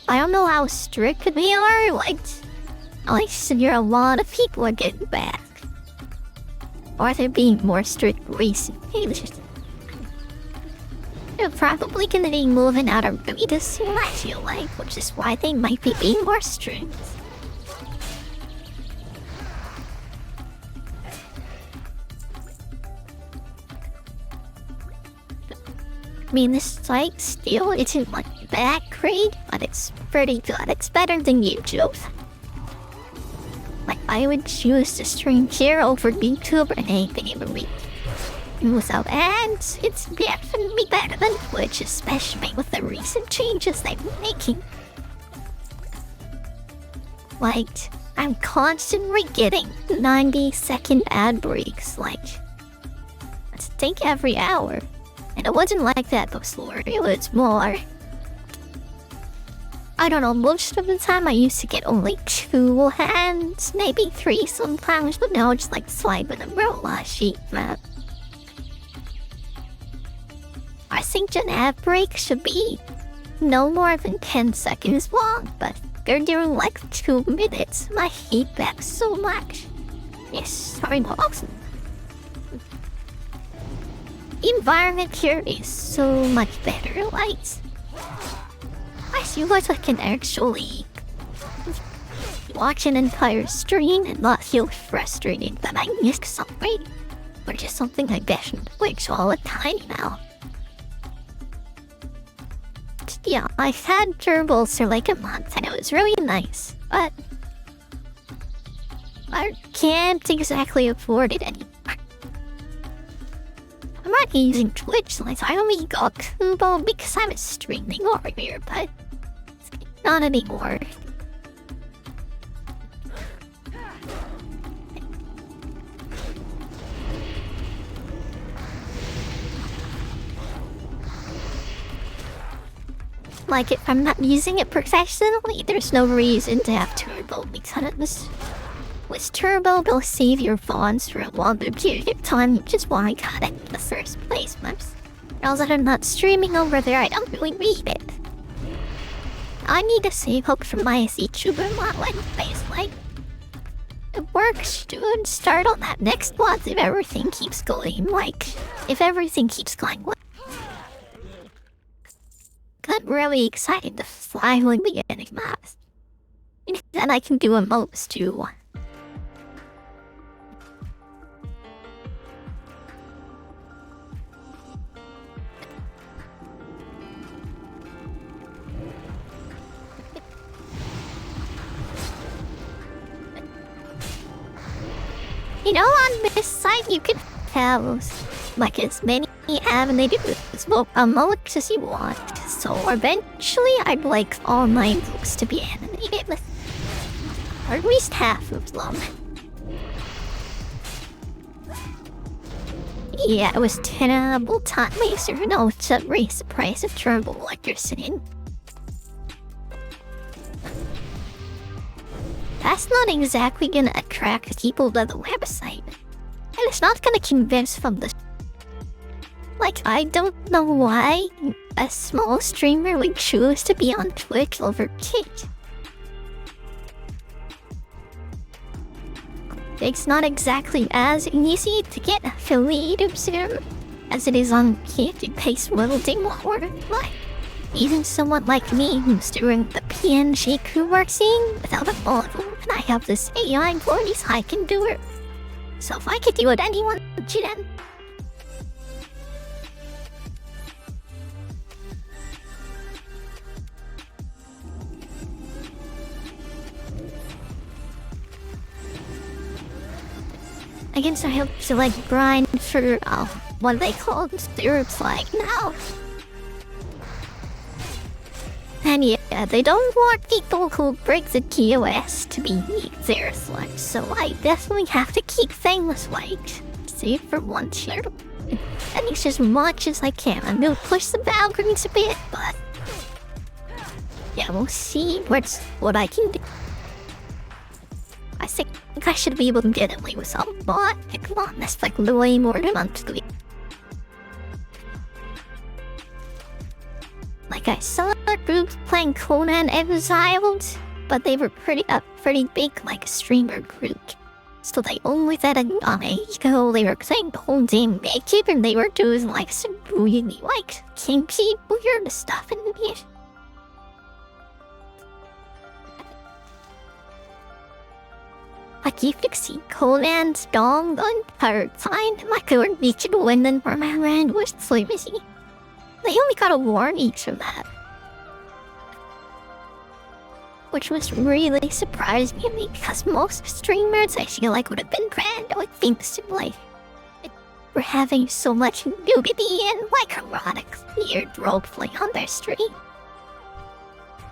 I don't know how strict they are, like hear a lot of people are getting back. Or they're being more strict recently. They're probably gonna be moving out of beta soon, I feel like, which is why they might be being more strict. I mean, this site still isn't like that great, but it's pretty good. It's better than YouTube. Like, I would choose to stream here over YouTube and anything every week. And without ads, it's definitely better than Twitch, especially with the recent changes they're making. Like, I'm constantly getting 90-second ad breaks, like, I think every hour. And it wasn't like that before, it was more... I don't know, most of the time I used to get only 2 hands, maybe 3 sometimes, but now it's like swiping a roll sheet map. I think an ad break should be no more than 10 seconds long, but they're doing like 2 minutes. My hate back so much. Yes, sorry, awesome. Environment here is so much better, like... I feel like I can actually watch an entire stream and not feel frustrated that I missed something. Or just something I bash and Twitch all the time now. Yeah, I've had gerbils for like a month and it was really nice, but... I can't exactly afford it anymore. I'm not using Twitch, like I only got Kubo because I was streaming over here, but not anymore. Like, if I'm not using it professionally, there's no reason to have turbo, because with turbo, they'll save your fonts for a longer period of time, which is why I got it in the first place, maps. Or else I'm not streaming over there, I don't really read it. I need to save hope for my vtuber model anyways, like... It works, dude. Start on that next one if everything keeps going, like... If everything keeps going well. I'm really excited to finally be getting maps. And then I can do emotes too. You know, on this site you can have like as many animated emotes as you want. So eventually I'd like all my emotes to be animated, or at least half of them. Yeah, it was terrible time waster. No, it's a raise the price of turbo electricity. That's not exactly gonna attract people to the website. And it's not gonna convince them to... Like, I don't know why a small streamer would choose to be on Twitch over Twitch. It's not exactly as easy to get affiliated soon as it is on Twitch. It pays wielding more. Like, even someone like me who's doing the pngtuber scene without a model, and I have this AI voice, I can do it. So if I could do it, anyone should then. I guess I hope to like grind for what they call spirits like now. And yeah, they don't want people who break the TOS to be their slugs, so I definitely have to keep things like save for one tier. At least as much as I can. I'm gonna push the boundaries a bit, but yeah, we'll see what I can do. I think I should be able to get away with a lot. Come on, that's like way more than monthly. Like I saw a group playing Conan Exiled, but they were pretty big, like a streamer group. So they only said on Eco, they were playing the whole game naked, and they were doing like some really like kinky weird stuff in it. Like you could see Conan's dong the entire time, like they were reaching the window for my hand was sleepy. They only got a warning for that. Which was really surprising to me because most streamers I feel like would have been grand with things like we're having so much nudity and like erotic weird roleplay on their stream.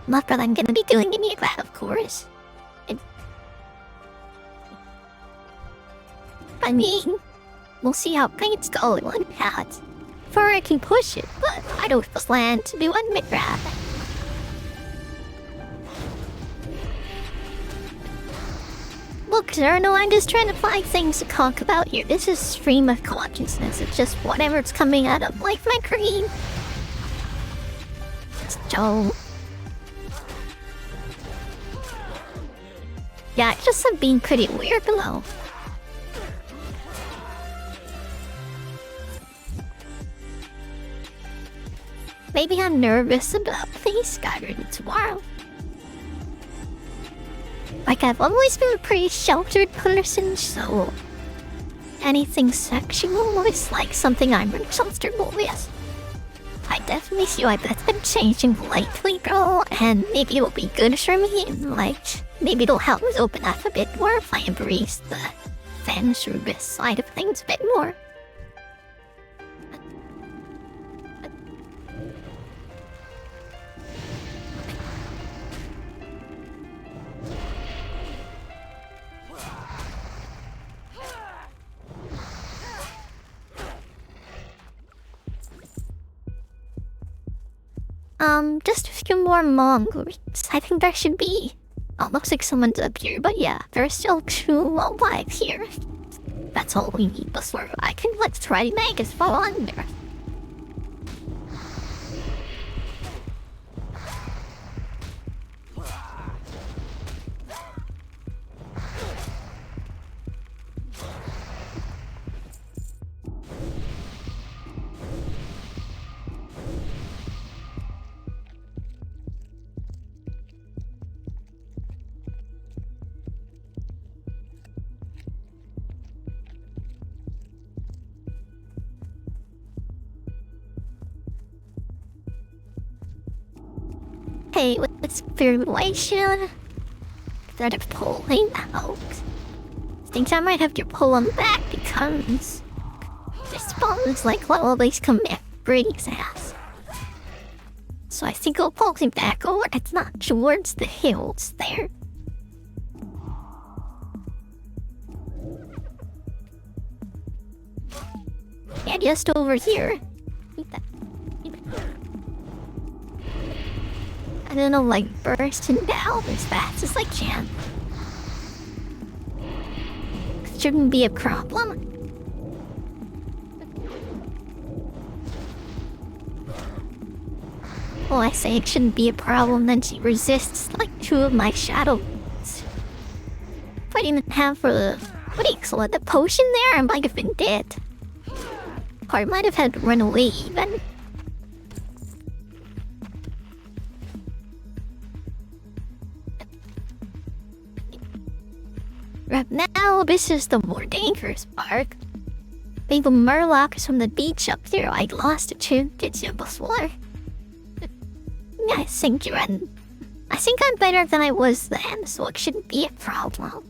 Not that I'm gonna be doing any of that, of course. I mean, we'll see how things go on that. Before I can push it, but I don't plan to do admit that. Look, Zerno, I'm just trying to find things to talk about here. This is stream of consciousness. It's just whatever's coming out of like my cream. So... yeah, it's just being pretty weird below. Maybe I'm nervous about things gathering tomorrow. Like, I've always been a pretty sheltered person, so... anything sexual is like something I'm uncomfortable with. I definitely feel like that's been changing lately, girl, and maybe it'll be good for me, and like, maybe it'll help me open up a bit more if I embrace the fan service side of things a bit more. Just a few more mongols. I think there should be. Oh, looks like someone's up here, but yeah, there's still 2 alive here. That's all we need before I can let try to make us fall under. Hey, what's variation? Instead of pulling out. Think I might have to pull him back because this spawns like level-based command breeding's ass. So I think I'll pull him back over. It's not towards the hills there. Yeah, just over here. And then I'll like burst him down as fast as I can. Shouldn't be a problem. Well, I say it shouldn't be a problem, then she resists like 2 of my shadow wounds. If I didn't have for the, what do you call it, the potion there, I might have been dead. Or I might have had to run away even. Right now, this is the more dangerous part. Being the Murloc is from the beach up there, I lost a tune, did you before? I think I'm better than I was then, so it shouldn't be a problem.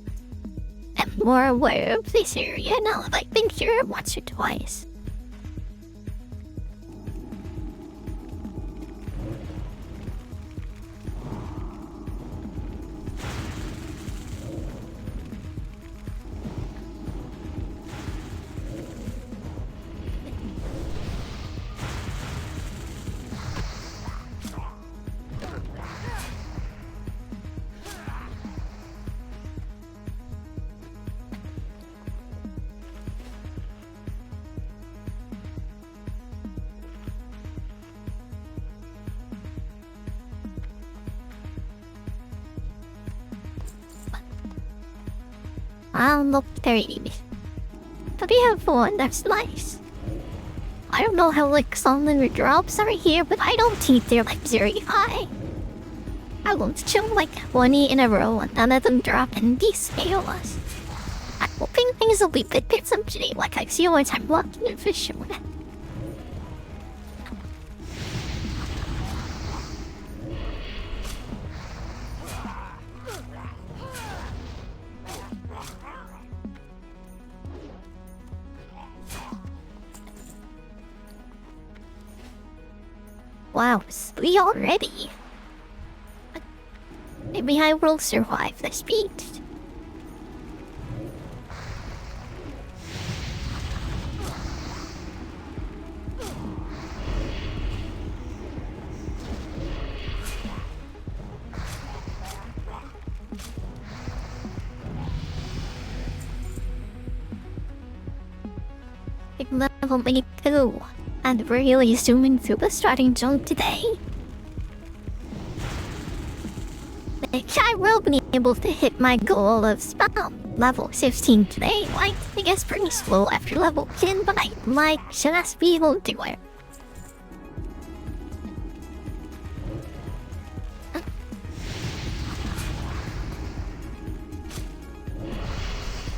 I'm more aware of this area now that I've been here once or twice. I don't look very but we have one, that's nice. I don't know how like some of the drops are here, but I don't think they're like very high. I won't chill like 20 in a row and none of them drop and descale us. I'm hoping things will be better someday, like I see when I'm walking in fish show. Wow, 3 already. Maybe I will survive this beat. Big level 22. And we're really zooming through the starting zone today. I will be able to hit my goal of level 15 today. Like, I guess pretty slow after level 10, but I might just be able to do it.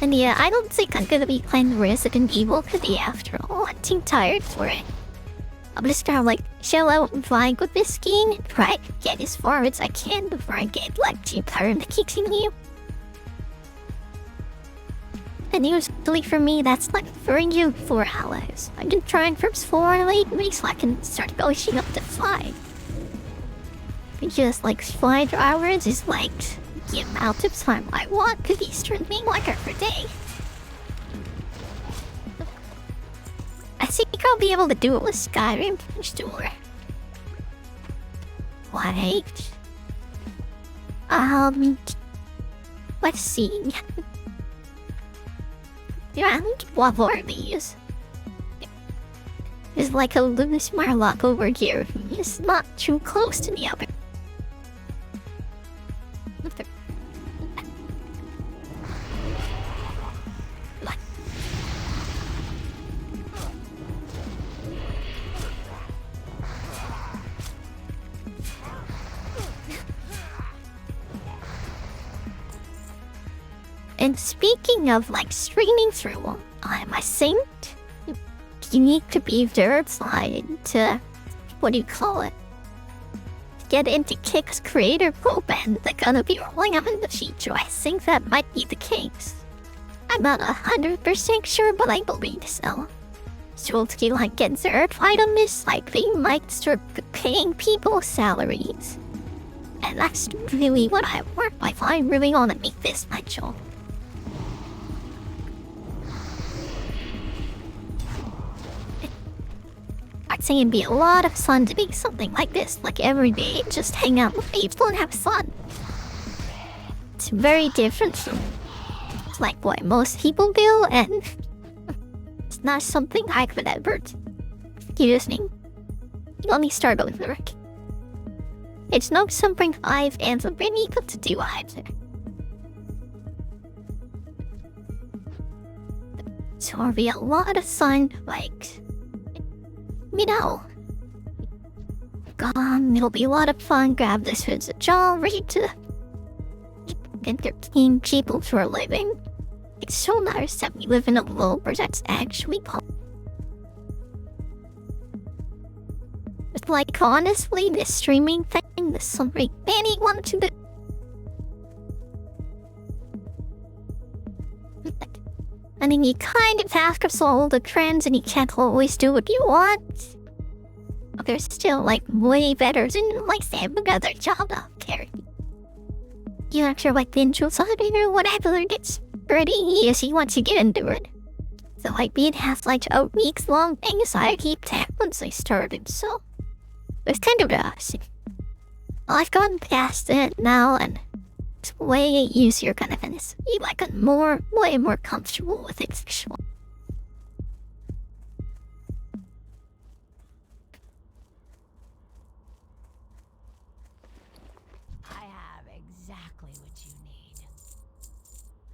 And yeah, I don't think I'm gonna be playing Resident Evil today after all. I'm too tired for it. I'm just gonna like chill out and vibe with this game and try to get as far as I can before I get like too tired of kicking you. And usually for me, that's like for you 4 hours. I've been trying from 4 lately so I can start pushing up to 5. Because like 5 hours is like the amount of time I want to be streaming like every day. I think I'll be able to do it with Skyrim for sure. like... let's see. And what are these? There's like a loose Warlock over here who is not too close to the other. And speaking of like streaming through, I think you need to be verified to, what do you call it? Get into Kick's creator group, and they're gonna be rolling out in the future. I think that might be the case. I'm not 100% sure, but I believe so. So to like get verified on this, like they might start paying people salaries. And that's really what I want if I really want to make this my job. I'd say it'd be a lot of fun to make something like this, like every day, just hang out with people and have fun. It's very different from like what most people do, and it's not something I could ever do. Listening. Let me start with work. It's not something I've ever been able to do either. So it'll be a lot of fun, like... you know, it'll be a lot of fun. Grab this as a job, ready to entertain people for a living. It's so nice that we live in a world where that's actually possible. It's like, honestly, this streaming thing is something anyone to do. I mean, you kind of have to follow the trends and you can't always do what you want. But there's still, like, way better than, like, every other job out there. You after, like, the intro side or whatever, it's pretty easy once you get into it. So, like, being has, like, a weeks-long thing, so I keep tab once I started, so... it's kind of awesome. I've gone past it now, and... it's way easier kind of, and it's like a way more comfortable with it. I have exactly what you need.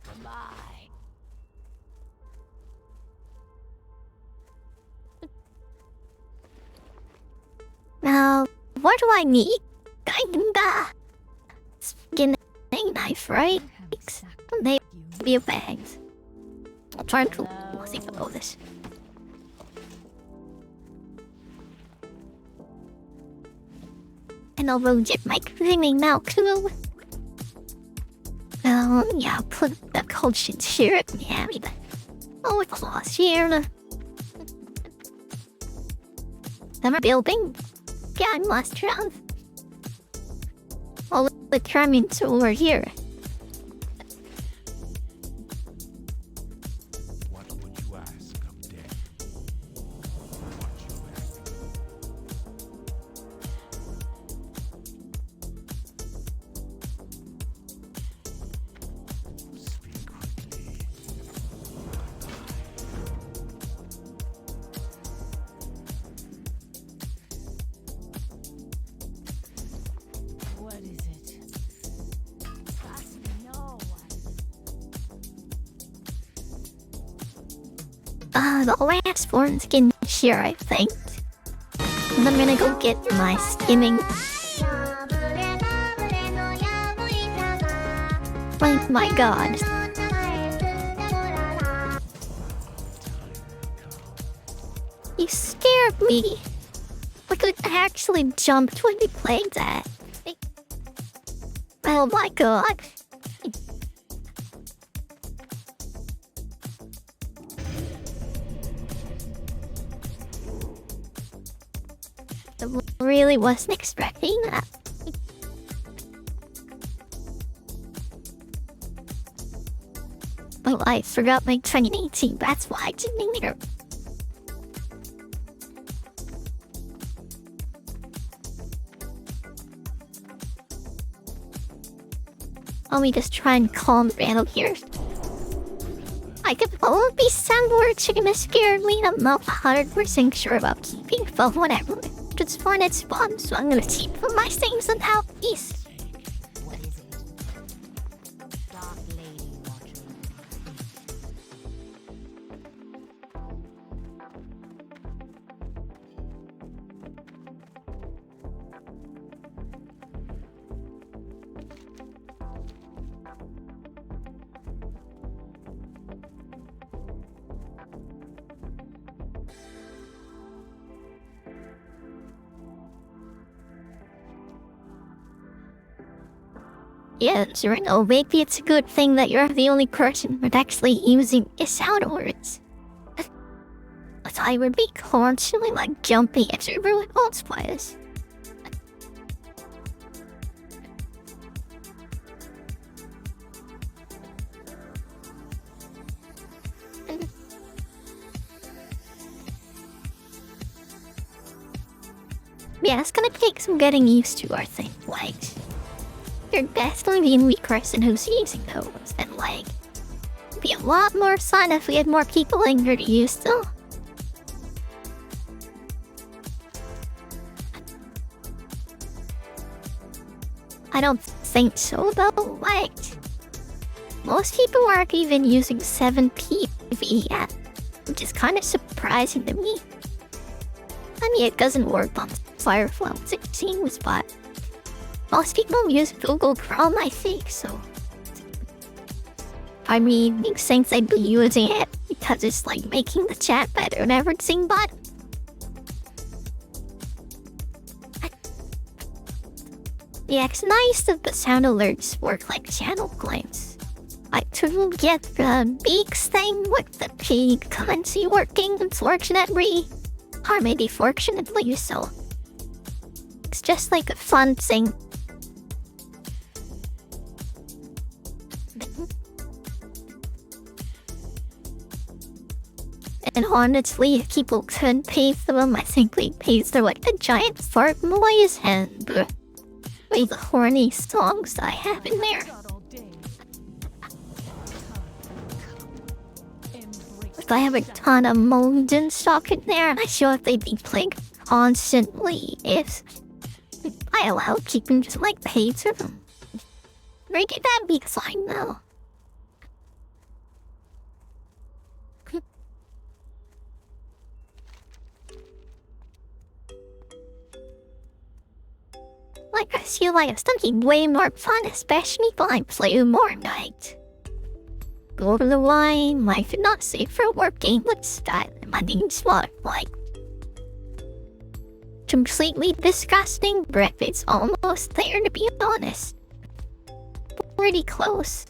Goodbye. Now, what do I need? Kinda. Skin knife, right? Maybe a bag. I'll try to think about this. And I'll get my cleaning now too. Yeah, I'll put the conscience here. Yeah, oh, it's lost here. Summer building. Yeah, I'm lost around. All the tramins over here. What would you ask of death? What you ask? Speak quickly. What is it? Trust me, no. The last one's getting here, I think. And I'm gonna go get my skimming. Oh my god. You scared me. Like, I actually jumped when you played that. Oh my god. I really wasn't expecting that. Well, I forgot my 2018, that's why I didn't hear. Let me just try and calm down here. I could probably somewhere to scarily. I'm not 100% sure about keeping but whatever. Just find its fun, so I'm gonna keep my things in out east. What is it? Dark lady watching. Yeah, sure, no, maybe it's a good thing that you're the only person who's actually using sound words. But I would be constantly like jumping at everyone else players. Yeah, it's gonna take some getting used to, I think, like... You're definitely the only person who's using those, and like... It'd be a lot more fun if we had more people in here to use them. I don't think so, though, like... Most people aren't even using 7PV yet, which is kind of surprising to me. I mean, it doesn't work on Fireflies, it seems, but... Most people use Google Chrome, I think, so... I mean, it thinks I'd be using it because it's like making the chat better and everything, but... Yeah, it's nice that the sound alerts work like channel claims. I couldn't get the beaks thing with the pig currency working, unfortunately. Or maybe fortunately, so... It's just like a fun thing. And honestly, if people couldn't pay for them, I think they'd pay for like a giant fart noise and like the horny songs I have in there. If I have a ton of moans and stuff in there, and I feel like they'd be playing constantly if I allowed keeping just like pay for them. Make it that be fine though. Like, I feel like it's something way more fun, especially if I play more night. Go over the line, life is not safe for working with style and my needs what like. Completely disgusting breath, it's almost there to be honest. Pretty close.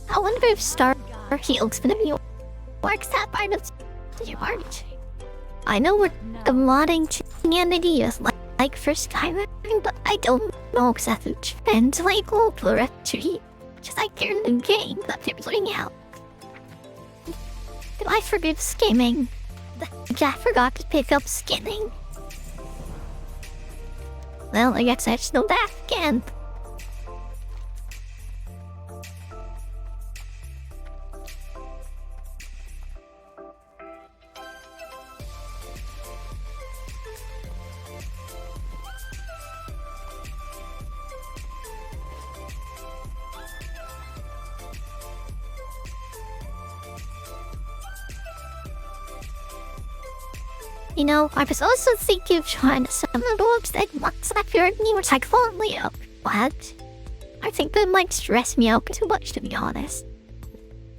I wonder if Star Heal's gonna be works that part of the art. I know we're modding community is like for Skyrim, but I don't know exactly which depends like over actually. Just like in the game that they're putting out. Did I forget skimming? I forgot to pick up skinning. Well, I guess I should know that again. You know, I was also thinking of trying to summon wolves that once I heard me was like fully up. What? I think that might stress me out too much, to be honest.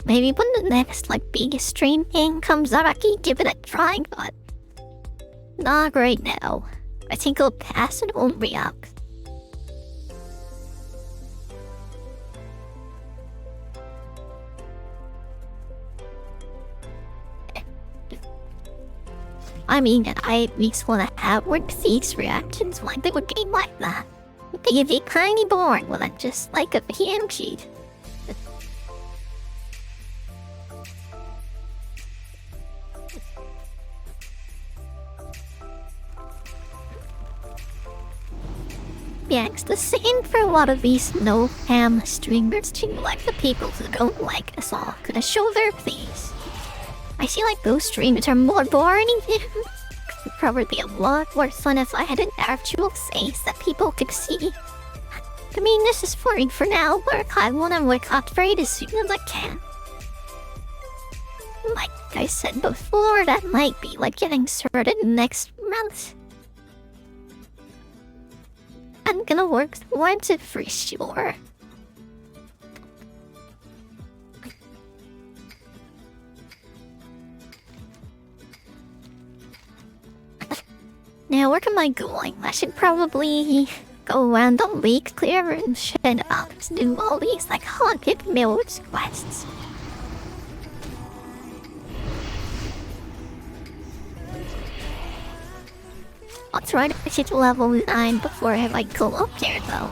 Maybe when the next like biggest stream thing comes out, I can give it a try, but not right now. I think I'll pass and won't react. I mean, I at least want to have work these reactions like they would game like that. They'd be kinda boring when I'm just like a PM sheet. Yeah, it's the same for a lot of these no-ham streamers too, like the people who don't like us all gonna show their face. I feel like those streams are more boring. Probably a lot more fun if I had an actual face that people could see. I mean, this is boring for now, but I wanna work upgrade as soon as I can. Like I said before, that might be like getting started next month. I'm gonna work towards it for sure. Now, where am I going? I should probably go around the lake clear and shed up to do all these like haunted mills quests. I'll try to hit level 9 before I go up there though.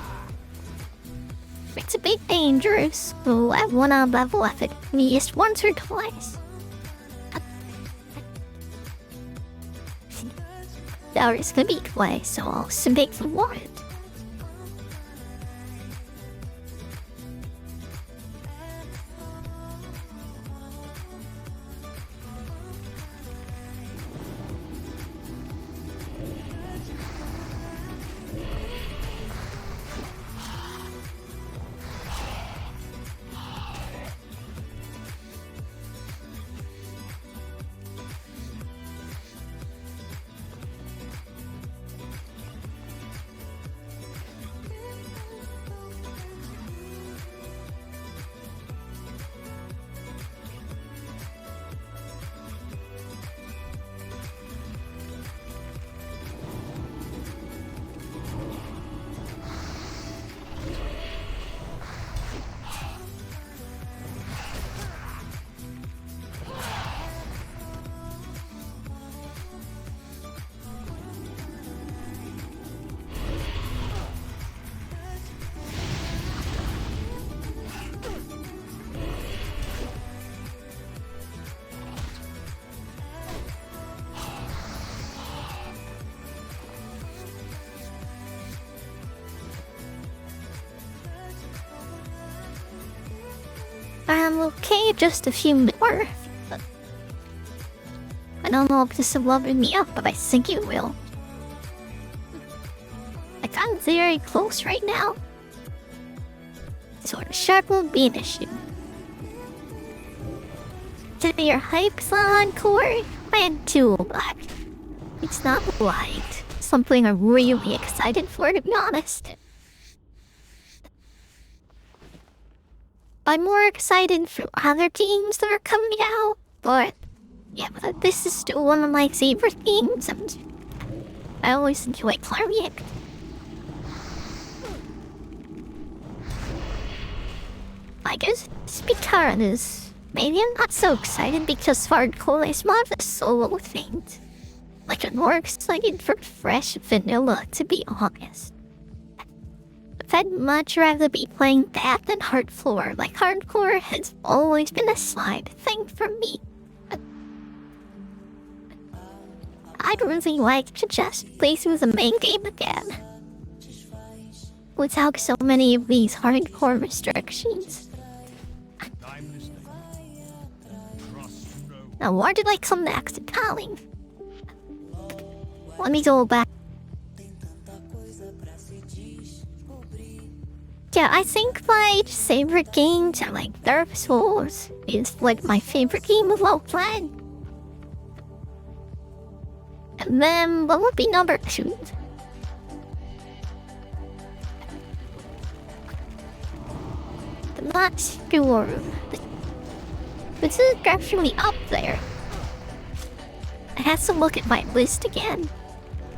It's a bit dangerous, so I wanna level up at least once or twice. There's gonna be twice, so I'll submit the warrant. I'm okay, just a few more. I don't know if this will level me up, but I think it will. Like, I'm very close right now. So the shark won't be an issue. Today your hype's on, Corey? And too, but it's not like something I'm really excited for, to be honest. I'm more excited for other games that are coming out, but yeah, but this is still one of my favorite games, and I always enjoy playing it. I guess Spitaran is maybe I'm not so excited because hardcore is more of a solo thing. Like, I'm more excited for fresh vanilla, to be honest. I'd much rather be playing that than hardcore. Like, hardcore has always been a side thing for me. I'd really like to just play through the main game again, without so many of these hardcore restrictions. Now, why did I come back to calling? Let me go back. Yeah, I think my favorite games are like Dark Souls is like my favorite game of all time. And then what would be number 2? I'm not sure. This is actually up there. I have to look at my list again.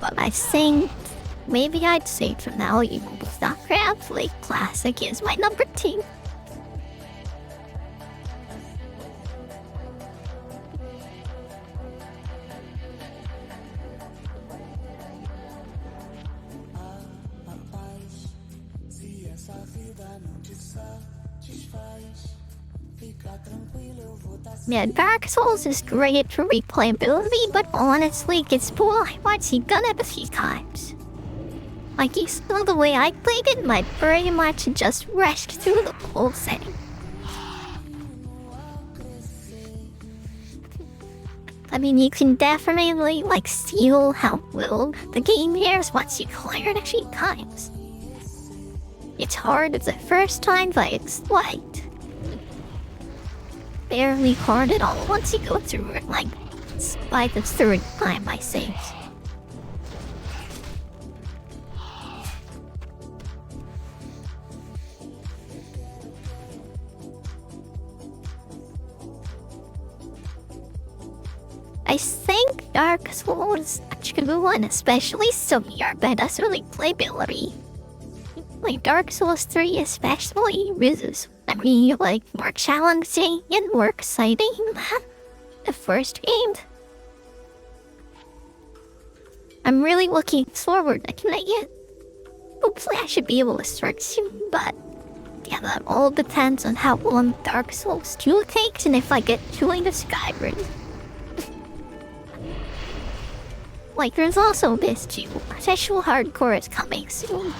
But I think maybe I'd say for now, Warcraft like Classic is my number 2. Yeah, Dark Souls is great for replayability, but honestly, gets boring once you've done it a few times. Like you saw the way I played it, my pretty much just rushed through the whole thing. I mean, you can definitely, like, feel how well the game is once you clear it a few times. It's hard the first time, but it's light. Barely hard at all once you go through it, like, by the third time I saved. I think Dark Souls are true, and especially some are better really playability. Like Dark Souls 3 especially is like more challenging and more exciting than the first game. I'm really looking forward to playing it. Hopefully I should be able to start soon, but yeah, that all depends on how long Dark Souls 2 takes and if I get to the Skyrim. Like, there's also this too. Sexual hardcore is coming soon.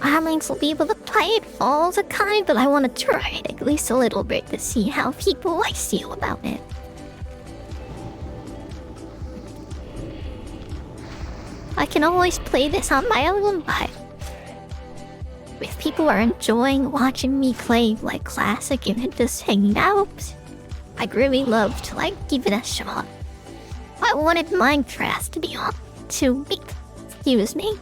I might will be able to play it all the time, but I want to try it at least a little bit to see how people feel about it. I can always play this on my own, but if people are enjoying watching me play like classic and just hanging out, I'd really love to like give it a shot. I wanted Minecraft to be on to be, excuse me.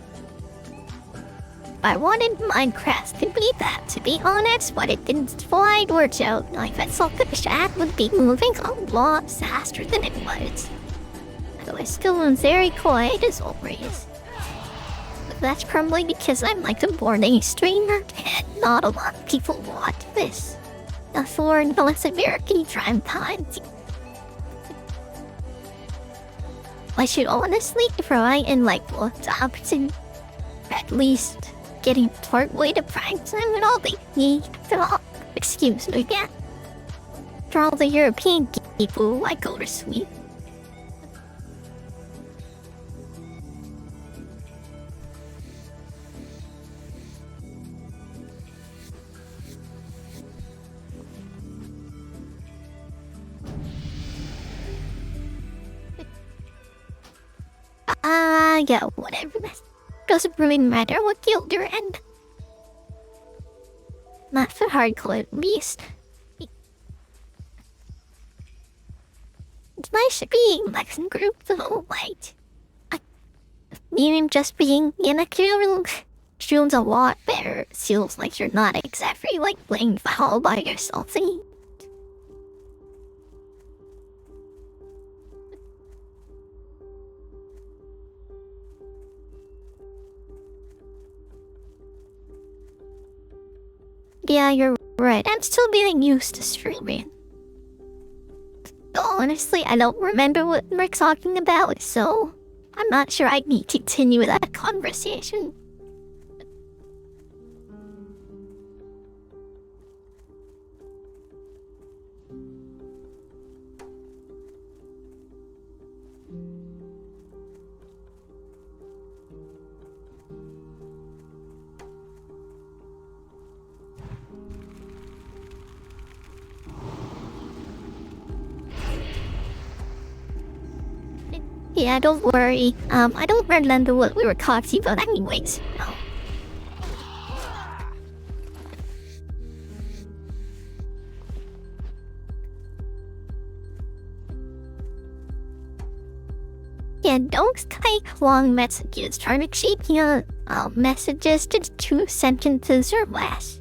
I wanted Minecraft to be that, to be honest, but it didn't quite work out. I thought the chat would be moving a lot faster than it was. So I still am very quiet as always. But that's probably because I'm like a boarding streamer and not a lot of people watch this. For North American prime time. I should honestly try and like look up to at least getting partway to prime time and all the excuse me again. For all the European people, I go to sleep. Yeah, whatever. Doesn't really matter what guild you're in. Not for hardcore, at least. It's nice being like in group though, like... Even just being in a guild feels a lot better. It feels like you're not exactly like playing all by yourself. Yeah, you're right. I'm still getting used to streaming. Honestly, I don't remember what we're talking about, so I'm not sure I need to continue that conversation. Yeah, don't worry. I don't remember what we were talking about anyways. No. Yeah, don't take long messages. Try to keep your messages to 2 sentences or less.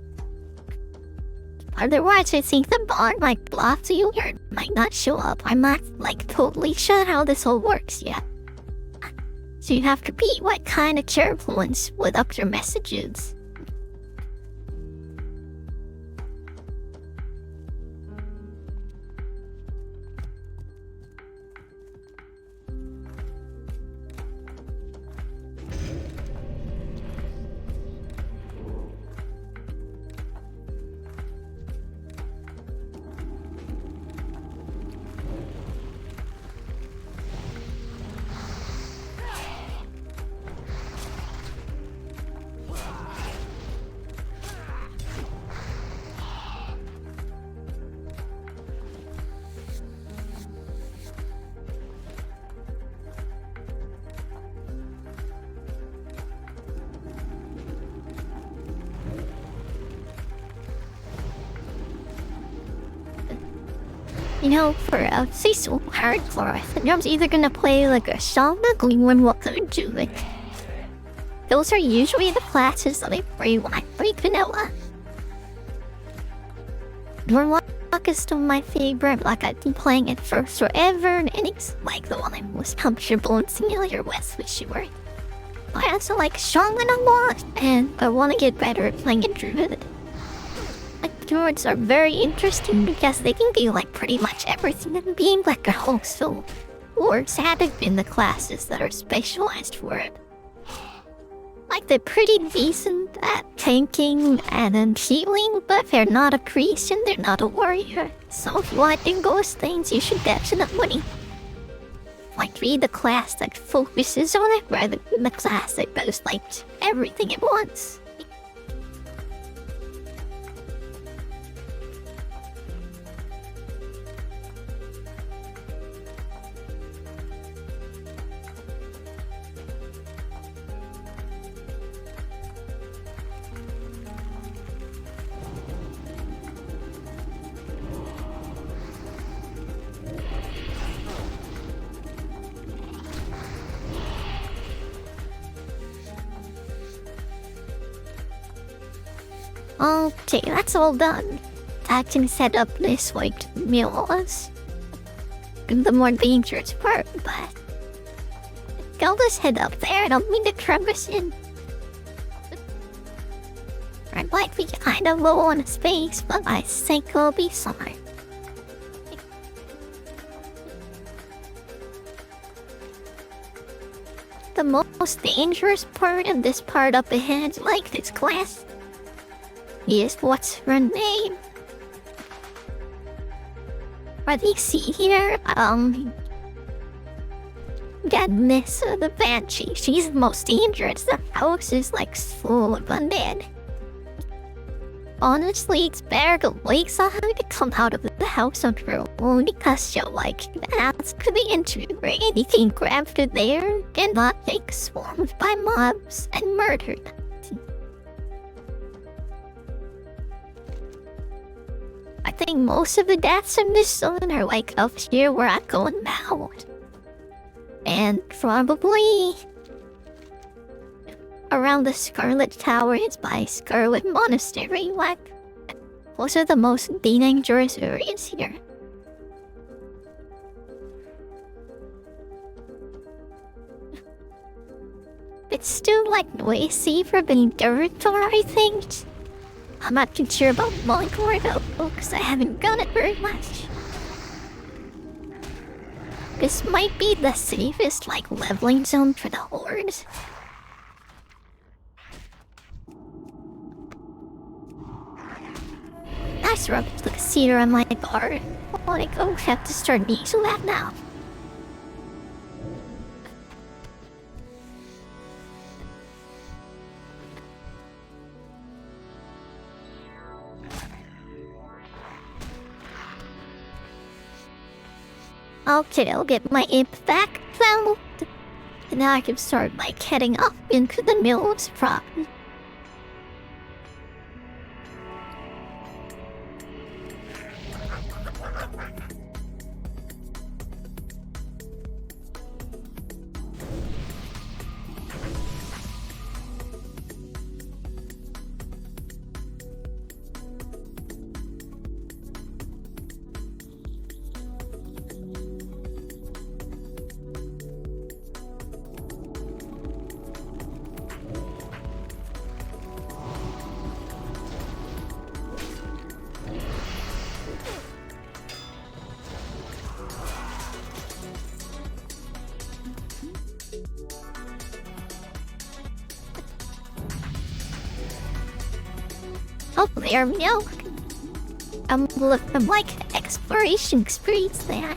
Otherwise, I think the bar might block you or might not show up. I'm not, like, totally sure how this all works yet. So you have to be, like, kind of careful and split up your messages. You know, for a seasonal hardcore, I think I'm either gonna play like a shaman or Warlock or druid. Those are usually the classes that I play when I play vanilla. Warlock is still my favorite, like I've been playing it for forever, and it's like the one I'm most comfortable and familiar with, for sure. I also like shaman a lot, and I want to get better at playing a druid. Like, druids are very interesting because they can be like pretty much everything and being like a whole soul. Dwarves have been the classes that are specialized for it. Like, they're pretty decent at tanking and healing, but they're not a priest and they're not a warrior. So if you want to do ghost things, you should definitely like read the class that focuses on it rather than the class that does like everything at once. Okay, that's all done. I can set up this like mirrors. The more dangerous part, but I'll just head up there. I don't mean to drag us in. I might be kind of low on space, but I think I'll be fine. The most dangerous part of this part up ahead, like this class, is what's her name? What do you see here? Gadnissa the Banshee. She's the most dangerous. The house is like full of undead. Honestly, it's better to wait for her to come out of the house on her own because she'll like ask the intruder and you can grab her there and not get swarmed by mobs and murdered. I think most of the deaths in this zone are like up here where I'm going now. And probably around the Scarlet Towers by Scarlet Monastery, like those are the most dangerous areas here. It's still like noisy for being territory, I think. I'm not too sure about Monkor though, because I haven't done it very much. This might be the safest, like, leveling zone for the hordes. Nice rub to the cedar on my bar. I wanna go have to start using that now. Okay, I'll get my imp back now. And now I can start like heading up into the mills proper. Oh, there milk. Look, I'm like exploration experience there.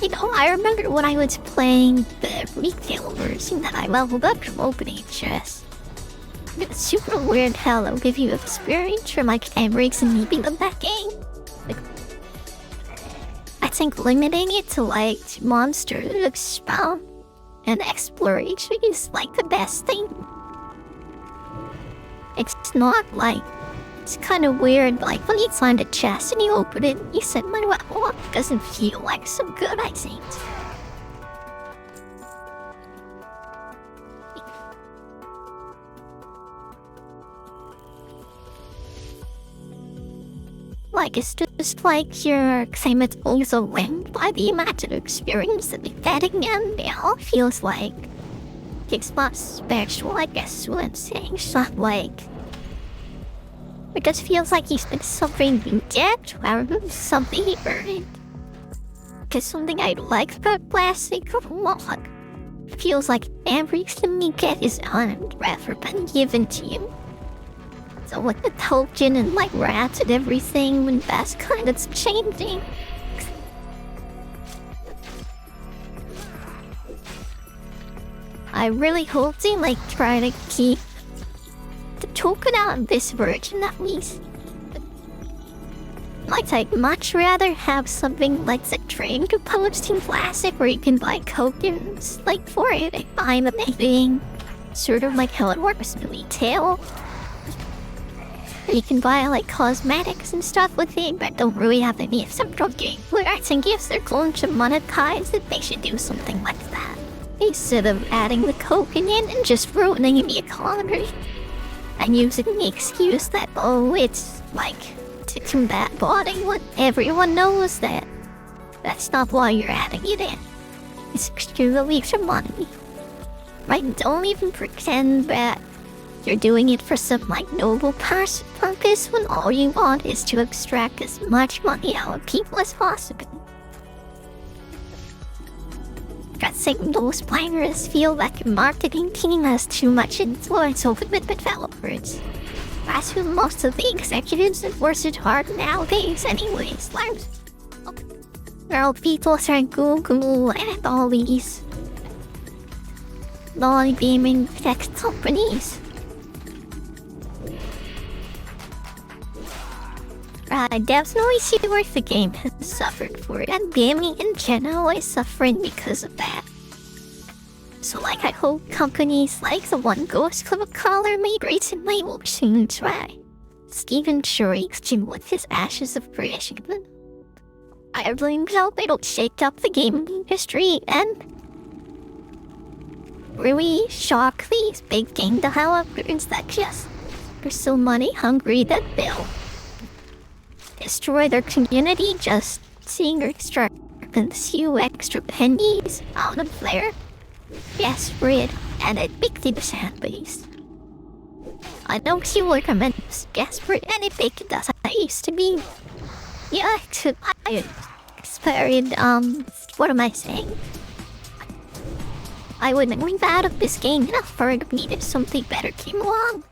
You know, I remember when I was playing the retail version that I leveled up from opening chests. It's super weird how they'll give you experience from like every and meeting of that game. Like, I think limiting it to like monsters spawn and exploration is like the best thing. It's not like It's kind of weird, like when you signed a chest and you open it, you said my level up doesn't feel like so good, I think. Like it's just like your excitement is overwhelmed by the amount of experience that we're getting, and it all feels like it's not spiritual, I guess what I'm saying. It's not like it just feels like he's been something you did rather than something he earned. Because something I like about Classic Warlock feels like everything you get is earned rather than given to you. So with the token and like rats and everything, when that's kind of changing. I really hope they like try to keep the token out of this version at least. Like I'd much rather have something like the train to post in Classic where you can buy tokens like for it and buy them anything. Sort of like how it works in retail. You can buy like cosmetics and stuff with it, but don't really have any central game. Where I think if they're going to monetize it, they should do something like that. Instead of adding the token in and just ruining the economy. And using the excuse that, oh, it's like to combat botting when everyone knows that. That's not why you're adding it in. It's exclusively for money. Right, don't even pretend that you're doing it for some like noble purpose when all you want is to extract as much money out of people as possible. I think most players feel like the marketing team has too much influence over the developers. That's who most of the executives enforce it hard nowadays anyways. Girl, people like Google and all these non-gaming tech companies. I definitely see where the game has suffered for it, and gaming in general is suffering because of that. So like I hope companies like the one Ghost Club Caller made recently will soon try. Stephen Shuri's gym with his Ashes of Creation. I really hope they don't shake up the gaming industry and really shock these big game developers that just are so money hungry that they'll destroy their community just seeing her extract a few extra pennies out of their desperate and addicted fan base. I know you recommend desperate and addicted as I used to be. Yeah, I experienced, what am I saying? I wouldn't leave out of this game enough for it needed something better came along.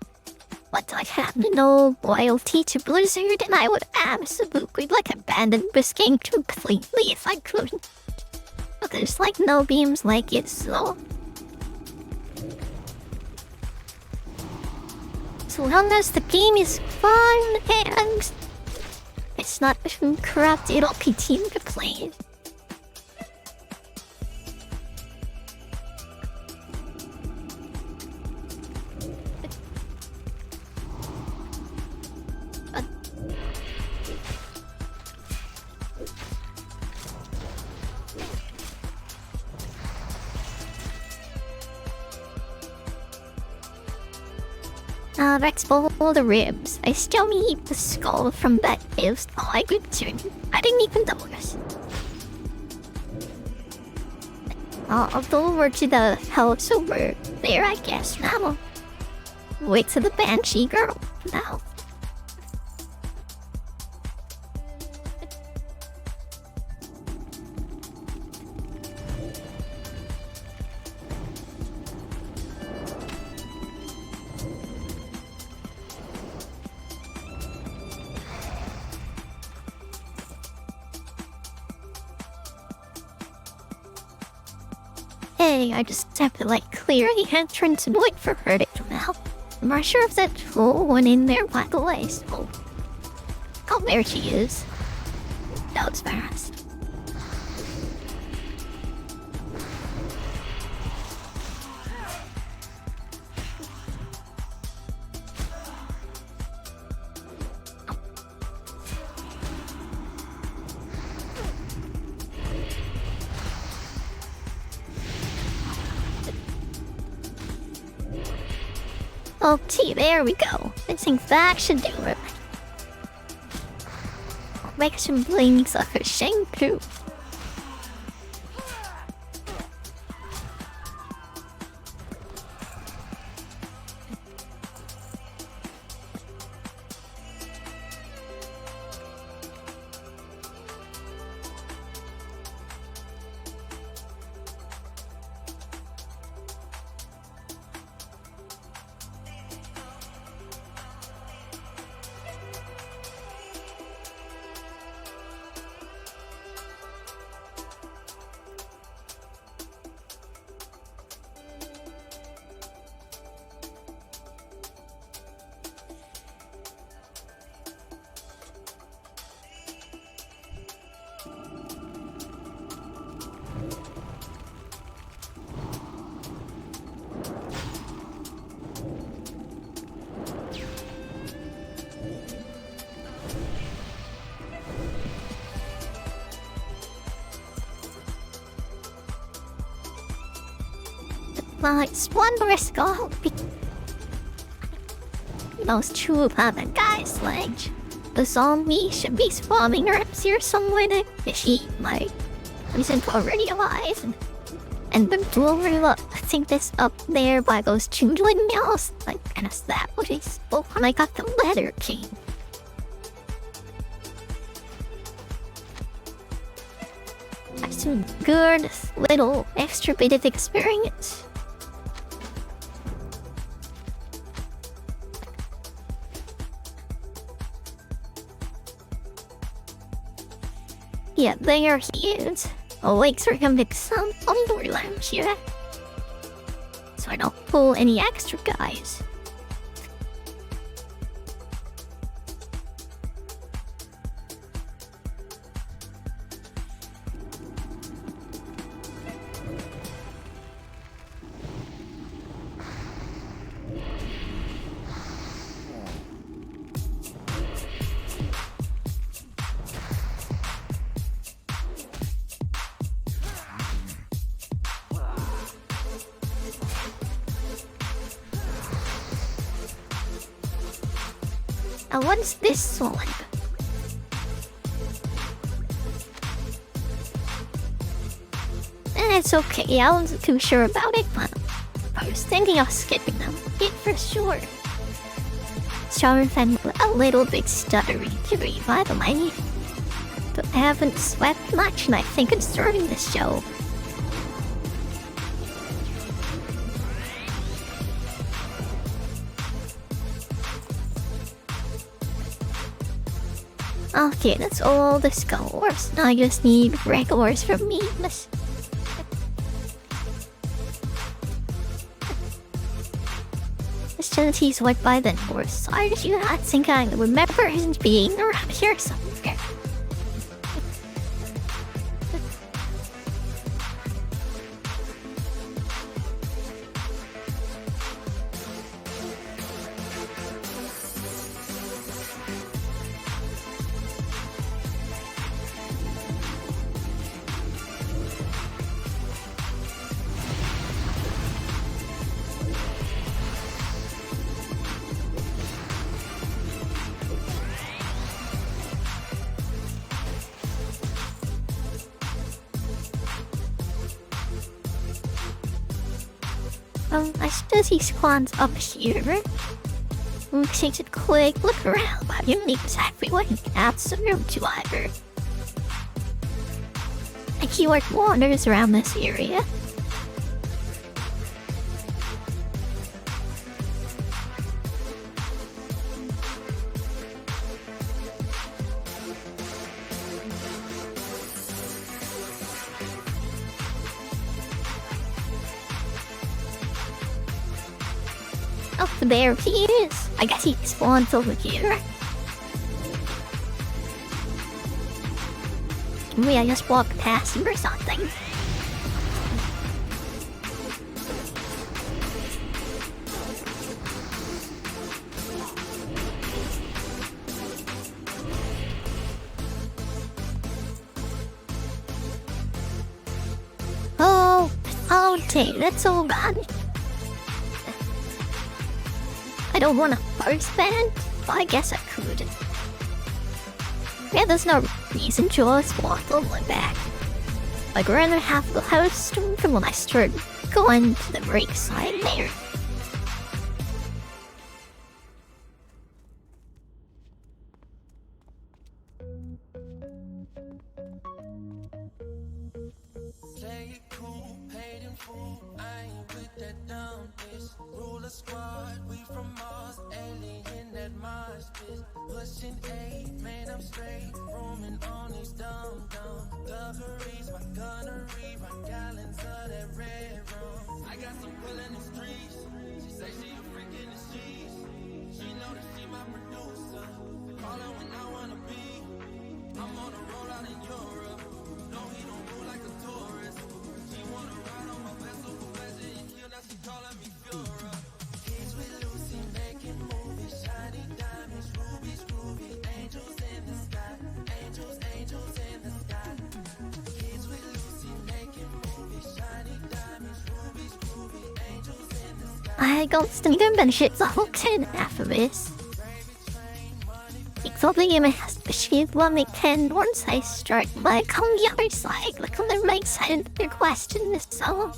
But I have no loyalty to Blizzard, and I would absolutely abandon this game completely if I couldn't. But there's no games like it, so long as the game is fun and it's not corrupt, it'll continue to play it. Let's bowl the ribs. I still need the skull from that ghost. Oh, I could turn. I didn't even notice. I'll go over to the house over there, I guess, now. Wait to the Banshee girl now. I just have to clear the entrance and wait for her to come out. I'm not sure if that whole one in there, by the way, so... Oh, there she is. That was fast. Okay, there we go. I think that should do it. Make some blings of her shank too. Nice, one more skull. Those true permanent guys, like the zombie should be spawning herbs here somewhere. The sheep, like, isn't already alive. And the door, I think this up there by those children nails. Like, and is that what he spoke when I got the letter king? That's some good little extra bit of experience. Yeah, there he is. Awake for him to some under lamps here. So I don't pull any extra guys. Now what's this one? It's okay, I wasn't too sure about it, but I was thinking of skipping them. It for sure. Jonathan, a little bit stuttery to me, by the way. But I haven't swept much, and I think it's starting the show. Okay, that's all the scores. Now I just need records from me. Since he's right by the north side, you I think I remember him being around here somewhere. I suppose he spawns up here. Takes a quick look around, but you need exactly what he adds the room to either. Like he wanders around this area. Oh, there he is. I guess he spawns over here. Maybe I just walked past him or something. Oh, okay, that's all gone. don't want a first band, but I guess I could. Yeah, there's no reason to just walk all the way back. I'd rather have the house from when I start going to the break side there. Play it cool, paid in full. I ain't with that dumb bitch. Rule a squad, we from Mars, alien that Mars bitch. Pushing 8, man, I'm straight, roaming on these dumb. Thuggeries, my gunnery, run gallons of that red rum. I got some pull in the streets. She say she a freak in the sheets. She know that she my producer. Call her when I wanna be. I'm on a roll out in Europe. No, he don't move like a tourist. She wanna ride on my vessel for pleasure and kill. Now she calling me Fiora. Kids with Lucy making movies, shiny diamonds, rubies, groovy, angels in the sky, angels in the sky. Kids with Lucy making movies, shiny diamonds, rubies, groovy, angels in the sky. I gonsten benefits a whole 10 after this. Ik thought the game has beschrevet what we can once I start, but on the other side, like on the right side of your question is so.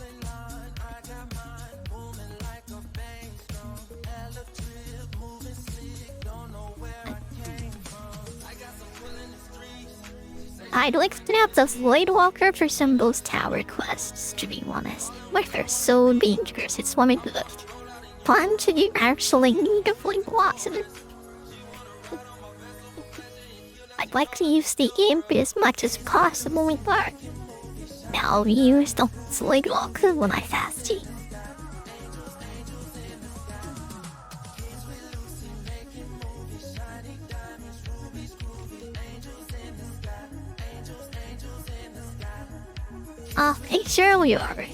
I'd like to have the Void Walker for some of those tower quests, to be honest. Like they're so dangerous, it's one of the fun to do actually need a Void Walker. I'd like to use the imp as much as possible with her. Now I'll use the Void Walker when I fast eat. I'll make sure we are.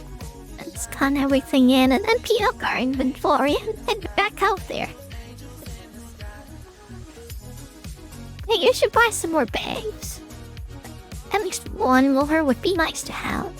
And scan everything in and then pick up our inventory and head back out there. Hey, you should buy some more bags. At least one more would be nice to have.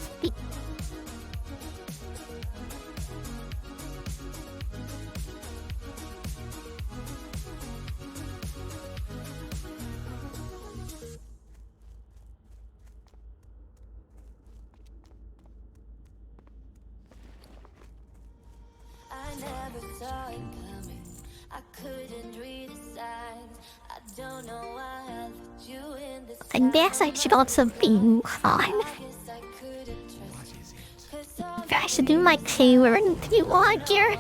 I never saw it coming. I couldn't read the signs. I don't know why I let you in this. I guess I should also be fine. I should do my keyword if you want here.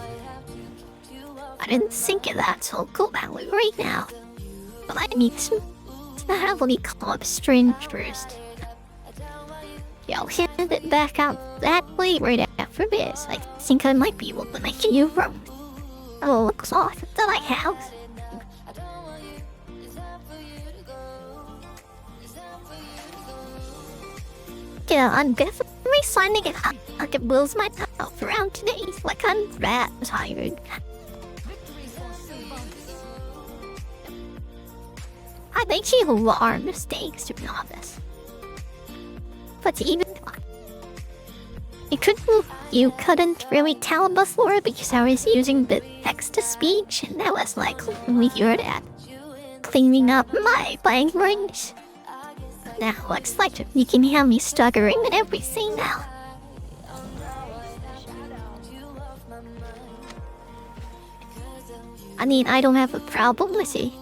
I didn't think of that, so I'll go that way right now. But I need some heavily club string first. Yeah, I'll hand it back out that way right after this. I think I might be able to make you from the cloth that I have. Yeah, I'm definitely signing it up. I can lose myself around today. Like I'm that tired. I think she are mistakes, to be honest. But even you couldn't really tell before because I was using the text-to-speech, and that was like weird at cleaning up my language. Now looks like you can hear me stuttering and everything now. I mean, I don't have a problem with it.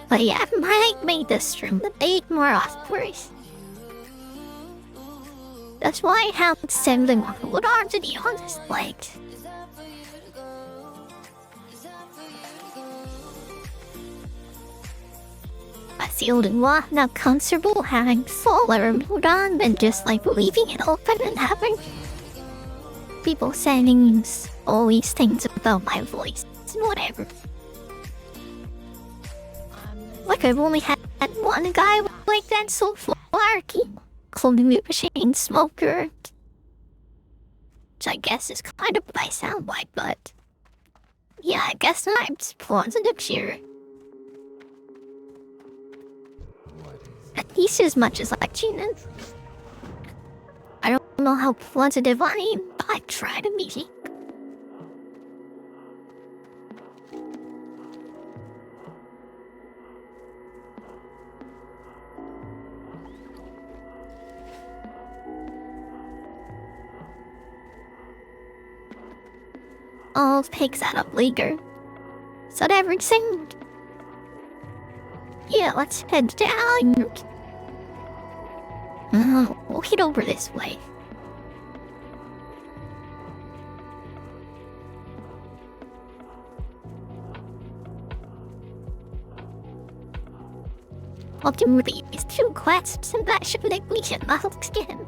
But yeah, I might make this stream a bit more awkward. That's why I haven't sent them what are to be honest, like. I feel a lot more comfortable having fuller mode on than just like leaving it open and having people saying all these things about my voice and whatever. Like I've only had one guy like that so far, calling me a chain smoker. Which I guess is kind of what I sound like, but yeah, I guess I'm positive here. At least as much as I can. I don't know how positive I am, but I try to be. I'll pick that up later. Is that everything? Yeah, let's head down. We'll head over this way. I'll do these 2 quests and that should make me get my skin.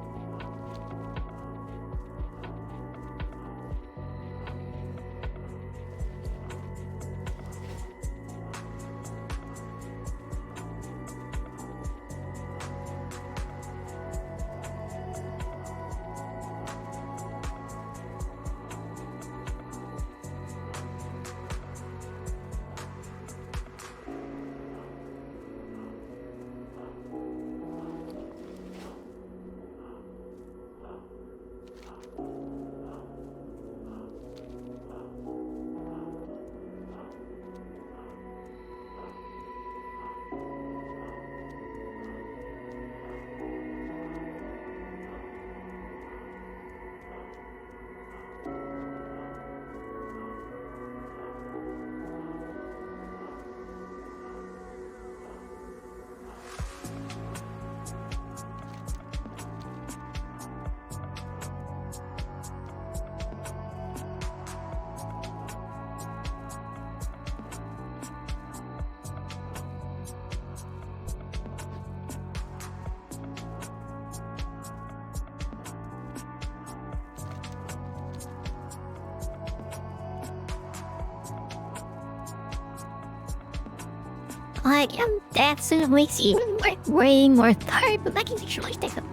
I am dancing with you, way more tired, but I can usually take them.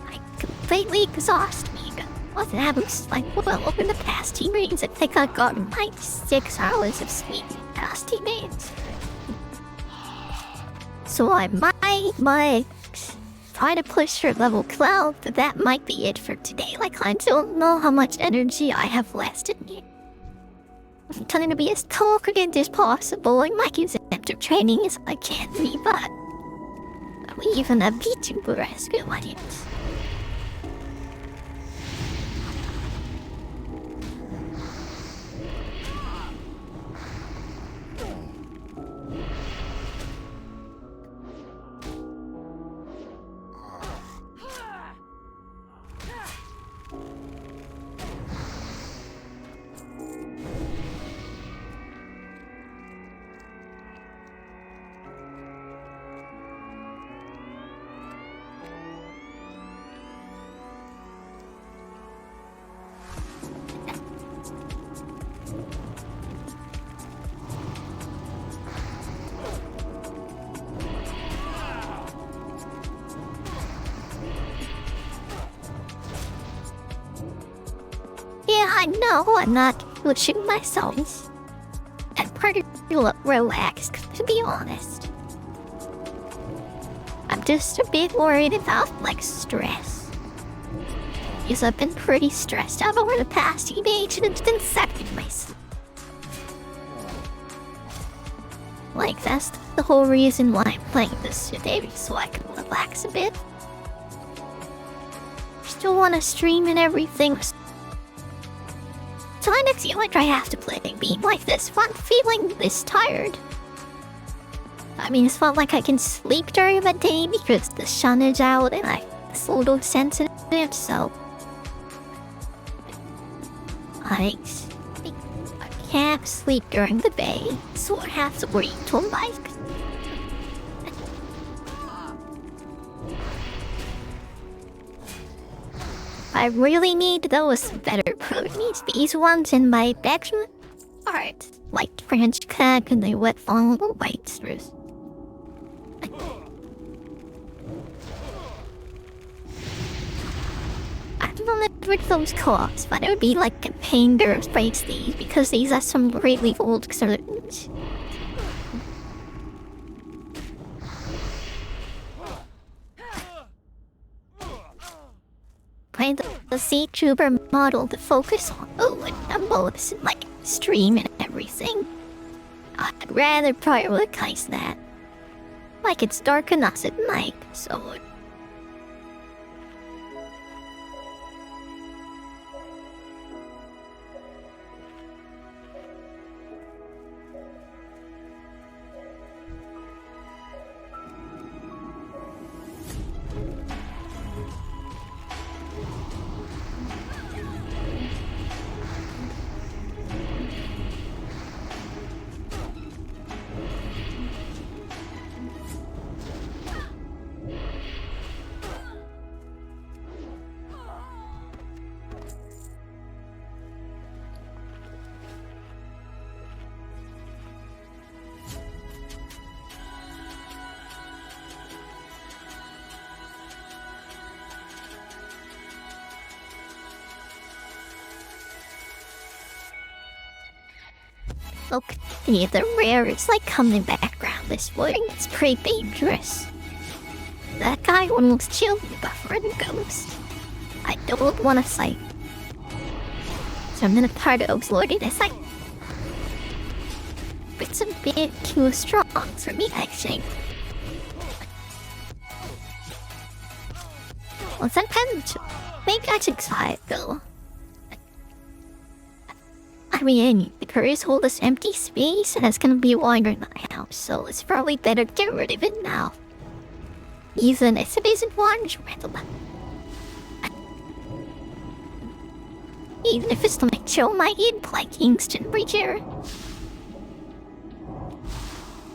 I completely exhaust me. What happens, like, well, over the past 2 days, I think I got my 6 hours of sleep past 2 days. So I might try to push for level 12, but that might be it for today. Like, I don't know how much energy I have left in me. I'm trying to be as confident as possible. I might use after training as I can be, but even a vtuber has good audience. Yeah, I know I'm not pushing myself. And pretty relaxed, to be honest. I'm just a bit worried about, like, stress. Because I've been pretty stressed out over the past few days and it's been sapping myself. Like, that's the whole reason why I'm playing this today, so I can relax a bit. Still want to stream and everything. So I feel like I have to play a game like this if I'm feeling this tired. I mean, it's not like I can sleep during the day because the sun is out and I'm photosensitive, so I can't sleep during the day, so I have to wait till night. I really need those better proteins. These ones in my bedroom aren't like French cake and they wet on the white spruce. I don't know what those cost, but it would be like a pain to replace these because these are some really old curtains. Play the vtuber model to focus on emotes and like stream and everything. I'd rather prioritize that. Like it's dark enough at night, so Okay, the rares like come in background this morning. It's pretty dangerous. That guy almost killed me before it goes. I don't want to fight. So I'm gonna try to absorb it as I... It's a bit too strong for me, I think. Well, sometimes maybe I should try it though. I mean, the curse hold this empty space and it's gonna be wider in my house, so it's probably better to get rid of it now. Even if it isn't large, even if it's to make sure my head like instant repair.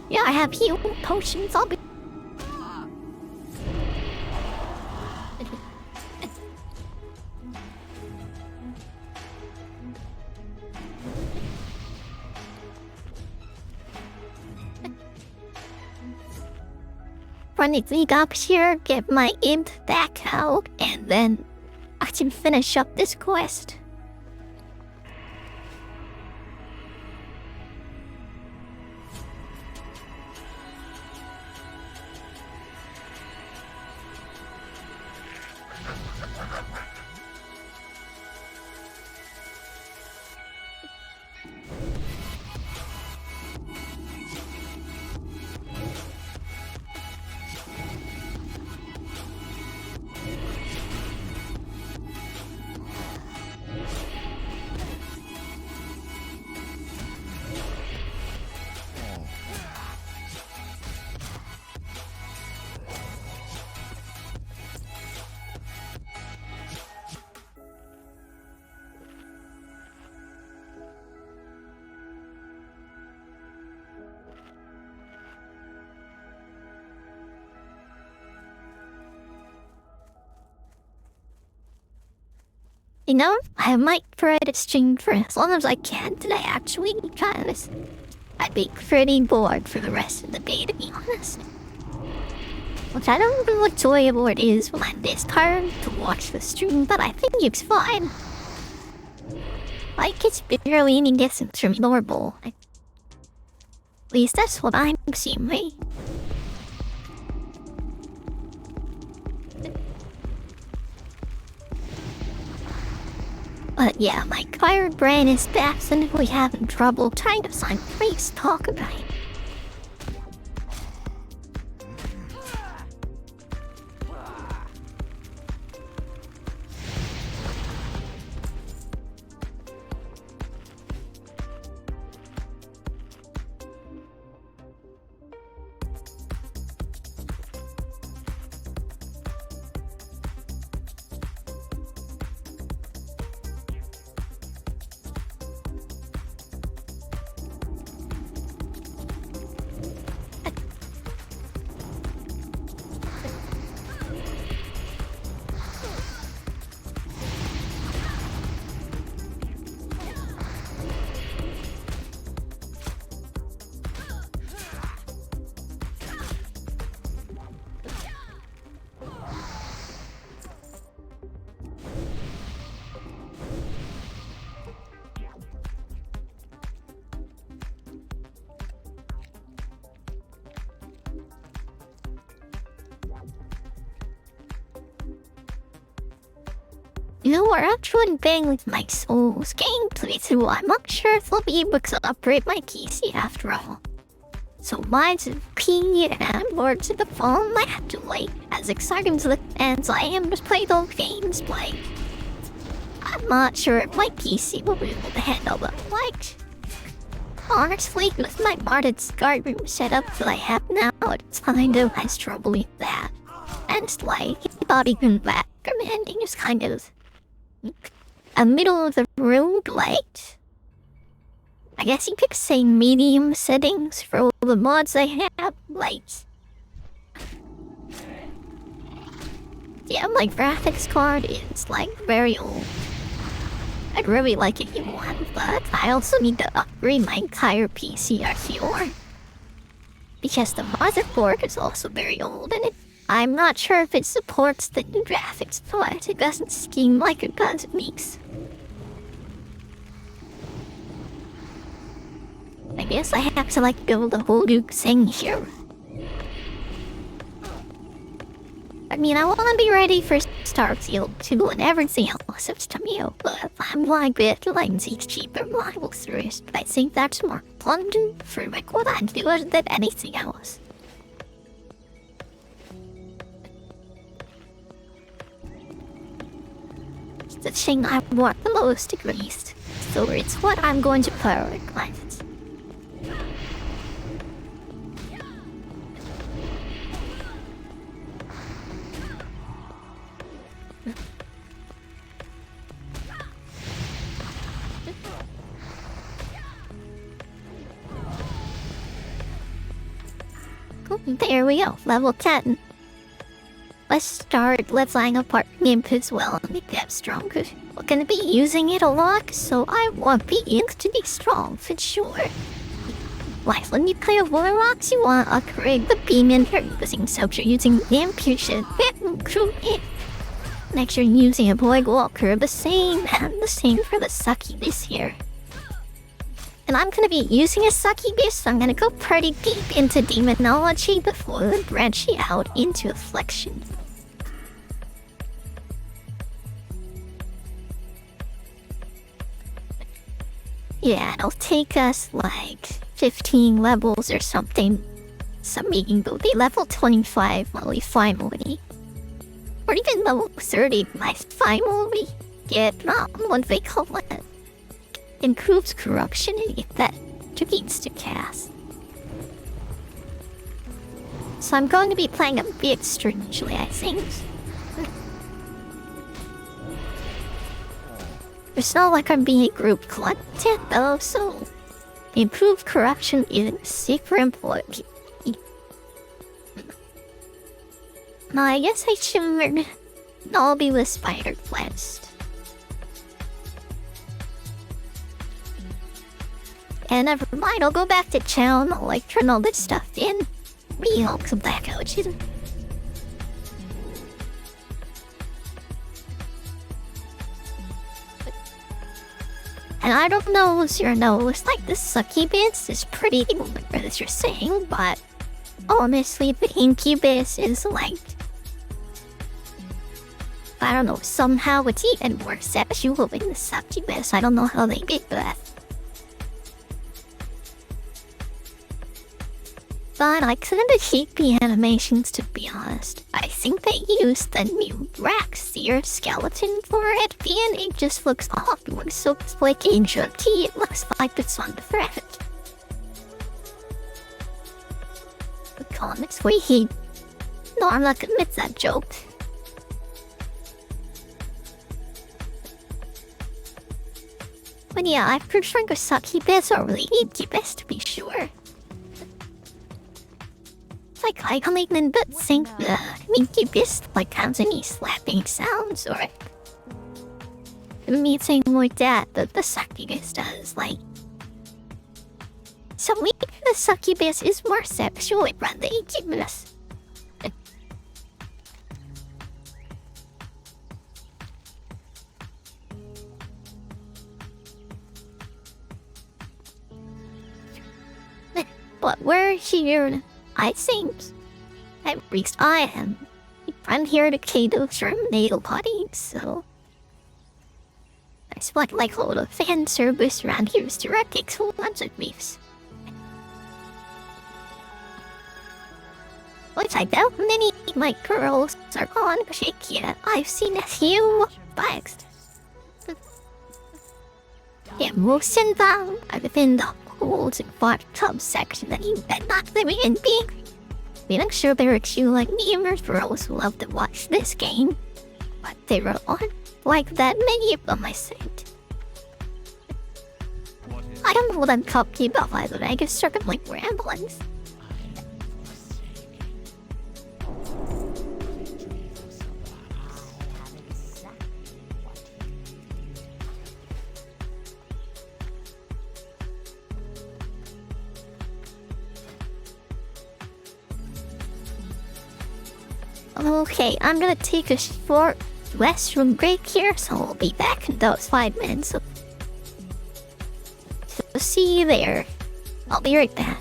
Yeah, I have healing potions, I'll be... Run it up here, get my imp back out, and then I can finish up this quest. You know, I might try to stream for as long as I can today, actually, because I'd be pretty bored for the rest of the day, to be honest. Which I don't know what enjoyable it is when I'm this tired to watch the stream, but I think it's fine. Like, it's barely any distance from normal. At least that's what I'm assuming. But yeah, my tired brain is definitely having trouble trying to find a place to talk about it. You know, we're actually playing with my Souls gameplay too. I'm not sure if I'll be able to upgrade my PC after all. So mine's a P and I'm Lords of the Fallen. I have to wait. As exciting as I am to play those games, like, I'm not sure if my PC will be able to handle them. Like, honestly, with my modded guard room setup that I have now, it's kind of has trouble with that. And it's like, body commanding is kind of a middle of the road, like, I guess you could say medium settings for all the mods I have, like, yeah, my graphics card is like very old. I'd really like a new one, but I also need to upgrade my entire PC RCR. Because the motherboard is also very old and I'm not sure if it supports the new graphics, but it doesn't seem like it does, it makes. I guess I have to like build a whole new thing here. I mean, I want to be ready for Starfield 2 and everything else of Tamio, but I'm like bit lazy to keep a rival through it. I think that's more important for like what I'm doing than anything else. It's the thing I want the most at least, so it's what I'm going to prioritize. There we go, level 10. Let's line up our imp as well and make that stronger. We're gonna be using it a lot, so I want the ink to be strong for sure. Like when you play Warlocks, you want to upgrade the beam in you're using, so if you're using imp, you should improve it. Next you're using a Void Walker, the same, and the same for the succubus here. And I'm gonna be using a succubus, so I'm gonna go pretty deep into demonology before branching out into affliction. Yeah, it'll take us like 15 levels or something. So maybe we'll be level 25 while we finally, or even level 30 might finally get what they call it. Improves corruption and get that begins to cast. So I'm going to be playing a bit strangely, I think. It's not like I'm being group content though, so improved corruption is super important. Now I guess I should all be with Spider Quest. And never mind, I'll go back to town, I'll like turn all this stuff in. Real some black ouches. And I don't know if you know, it's like the succubus is pretty as you're saying, but honestly the incubus is like, I don't know, somehow it's even more sexual than the succubus. I don't know how they did that. But I kinda hate the animations, to be honest. I think they used the new Braxier skeleton for it, and it just looks awkward, so it's like ancient tea, it looks like it's on the thread. The comics we hate. No, I'm not gonna admit that joke. But yeah, I prefer the succubus over the incubus to be sure. Like I can't even but think the incubus like has any slapping sounds or anything like that the succubus does, like. So maybe the succubus is more sexual than the incubus. But we're here, I think. At least I am. I'm here to cater for natal body, so I spot like a lot of fan service around here is directed to lots of beefs. Which I doubt many of my girls are on shake yet. I've seen a few bags. Yeah, most of them are within the holds and bathtub section that you bet not living in being. I mean, I'm sure there are two like gamers girls who love to watch this game, but there aren't like that many of them, I think. I don't know what I'm talking about, by the way. I guess circuit like ramblings. Okay, I'm gonna take a short restroom break here, so I'll be back in those 5 minutes. So see you there. I'll be right back.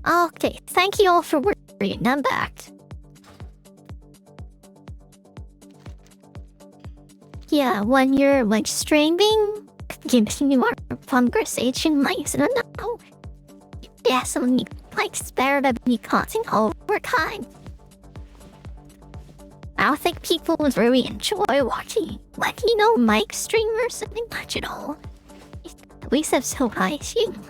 Okay, thank you all for worrying. I'm back. Yeah, when you're like streaming, gives you more conversation nice and now. Definitely like spare to be cutting over time. I don't think people would really enjoy watching, like, you know, mic streamers or something much at all. At least that's so I assume.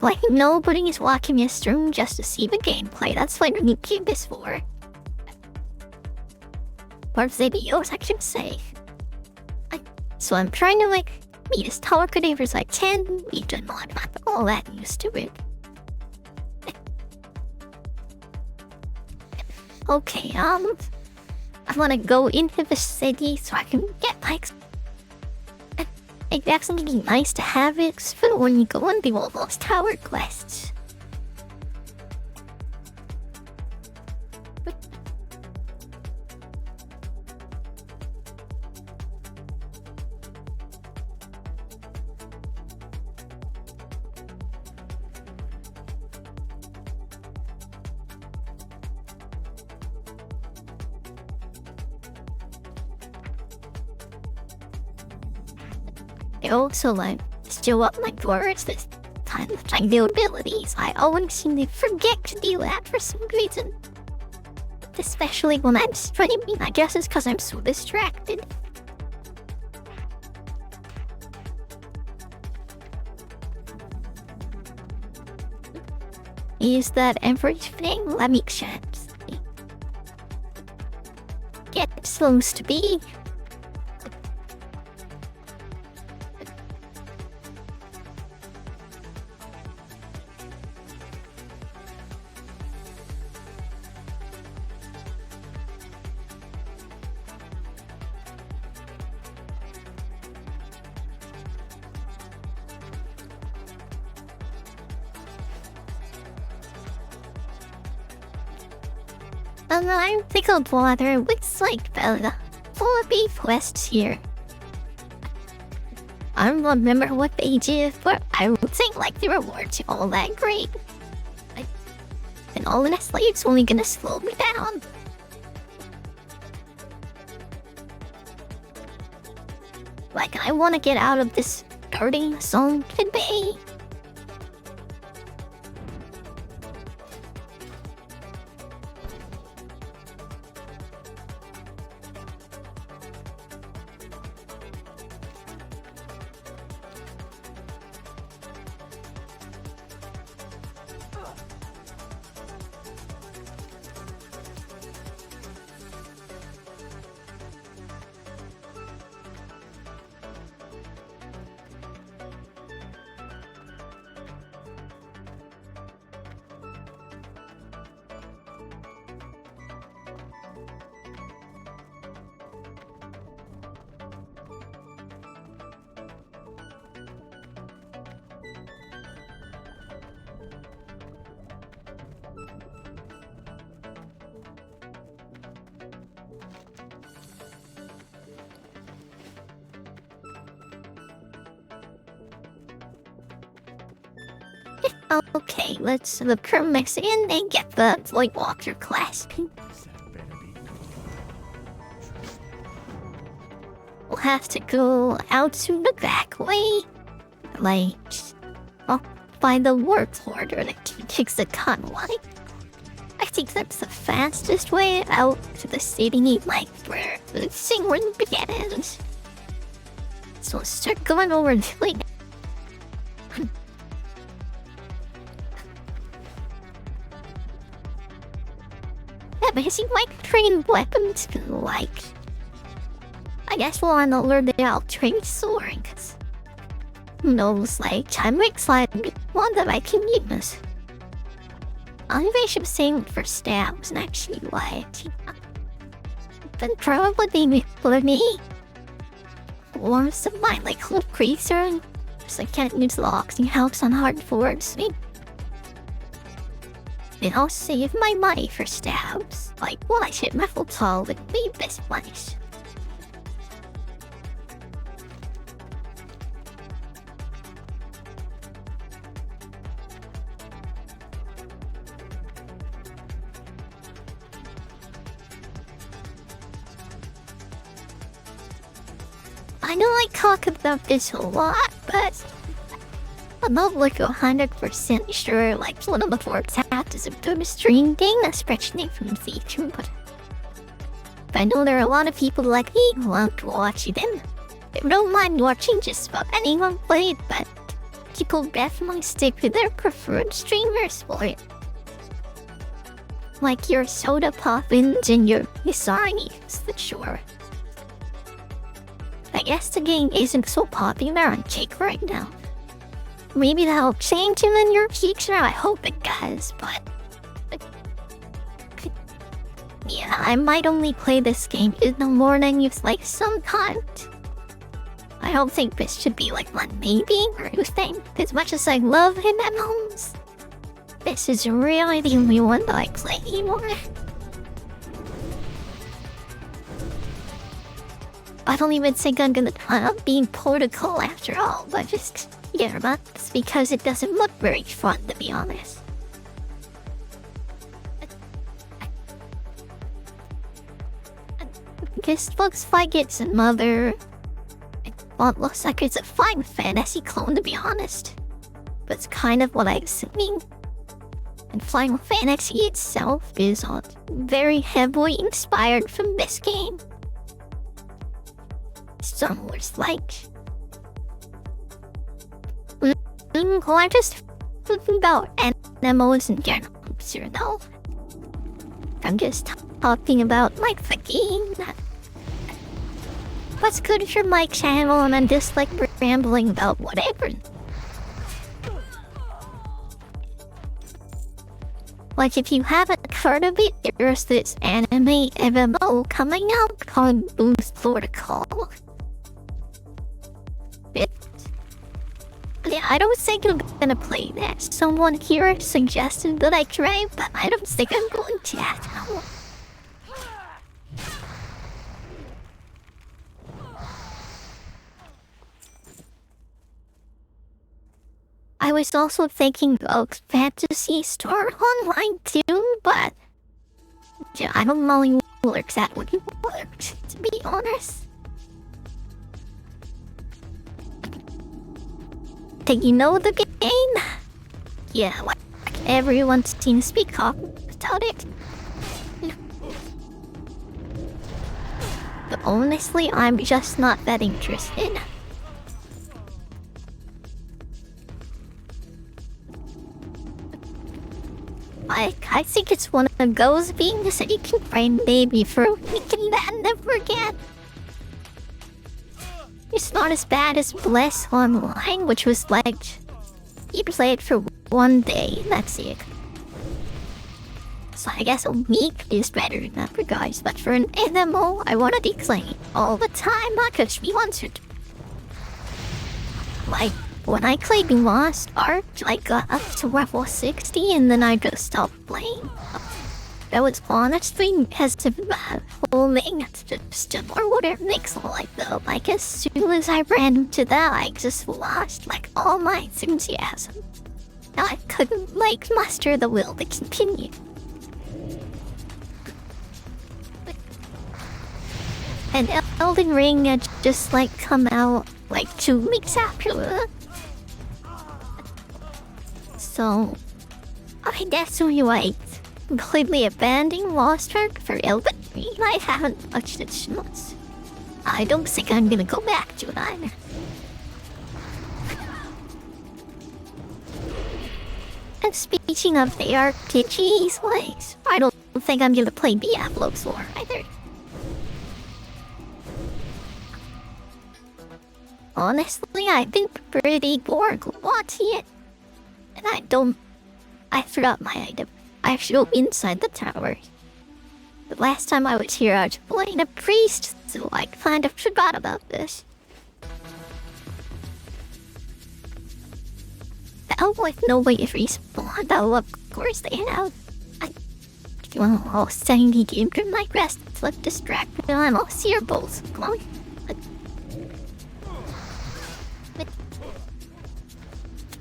Like, nobody is watching this stream just to see the gameplay. That's what YouTube is for. Or videos, I should say. So I'm trying to, like, meet as talkative as I can. We've done not all that used to it. Okay, I wanna go into the city so I can get, like, it's definitely nice to have it for when you go on the Warlock's Tower quests. I also like still up my words this time with my new abilities. I always seem to forget to do that for some reason. Especially when I'm streaming. I guess it's because I'm so distracted. Is that everything? Let me check. Get supposed to be. I'm pickled water looks like the full of beef quests here. I don't remember what page is, but I would think like the rewards are all that great. And honestly, it's only gonna slow me down. Like, I wanna get out of this dirty zone today. Okay, let's look for Mexican and get the Void Walker class. That better be good. Trust me. We'll have to go out to the back way. Like, I'll find the warlord that takes the convoy. I think that's the fastest way out to the city, like where the thing where the begins. So let's start going over the like. Amazing, like train weapons, like. I guess we'll want to learn the all-train soaring, cause who knows, like, time makes like one that I can use. I should save for stabs and actually like. But probably for me. Or some my like little creaser, just I can't use locks and helps on hard forwards. And I'll save my money for stabs. Like, well, I should my full tall would be best place. I know I talk about this a lot, but I'm not like 100% sure like one of the WoW is a good stream thing, especially from vtuber. But I know there are a lot of people like me who want to watch them. They don't mind watching just about anyone play it, but people definitely stick with their preferred streamers for it. Like your Soda Poppins and your Misarnis, for sure. I guess the game isn't so popular on Jake right now. Maybe that'll change in the near future, I hope it does, but... yeah, I might only play this game in the morning with like some content. I don't think this should be like one maybe, or you think? As much as I love MMOs, this is really the only one that I play anymore. I don't even think I'm gonna try out being protocol after all, but just yeah, that's because it doesn't look very fun, to be honest. This looks like it's another... well, it looks like it's a Final Fantasy clone, to be honest. But it's kind of what I'm assuming. And Final Fantasy itself is very heavily inspired from this game. Some words like... well, I'm just thinking about MMOs in general, you know? I'm just talking about like the game. What's good for my channel, and I'm just like rambling about whatever. Like if you haven't heard of it, there's this anime MMO coming out called Protocol. Yeah, I don't think I'm gonna play that. Someone here suggested that I try, but I don't think I'm going to. No. was also thinking of Fantasy Star Online too, but yeah, I don't know if it works that would work, to be honest. Do you know the game? Yeah, like everyone seems to be talking about it. But honestly, I'm just not that interested. I think it's one of those things that you can find maybe for a week and then never forget. It's not as bad as Bless Online, which was like, you play it for one day, that's it. So I guess a week is better in that regards, but for an MMO, I wanna be playing all the time because we want to. Like, when I played Lost Ark, I got up to level 60 and then I just stopped playing. That was honestly because of that whole thing. Just or whatever makes it like though. Like as soon as I ran into that, I just lost like all my enthusiasm. I couldn't like muster the will to continue. And Elden Ring had just like come out like 2 weeks after that. So I guess we like completely abandoning Lost Ark for Elden Ring. I haven't touched it since. I don't think I'm gonna go back to it either. And speaking of the RPGs, like, I don't think I'm gonna play Diablo 4 either. Honestly, I've been pretty bored watching it. And I forgot my item. I should go inside the tower. The last time I was here, I was playing a priest, so I kind of forgot about this. Oh, with no way of respawn, though of course they have. Well, I'll send the game to my rest. Let's distract me. I'll see your bolts going.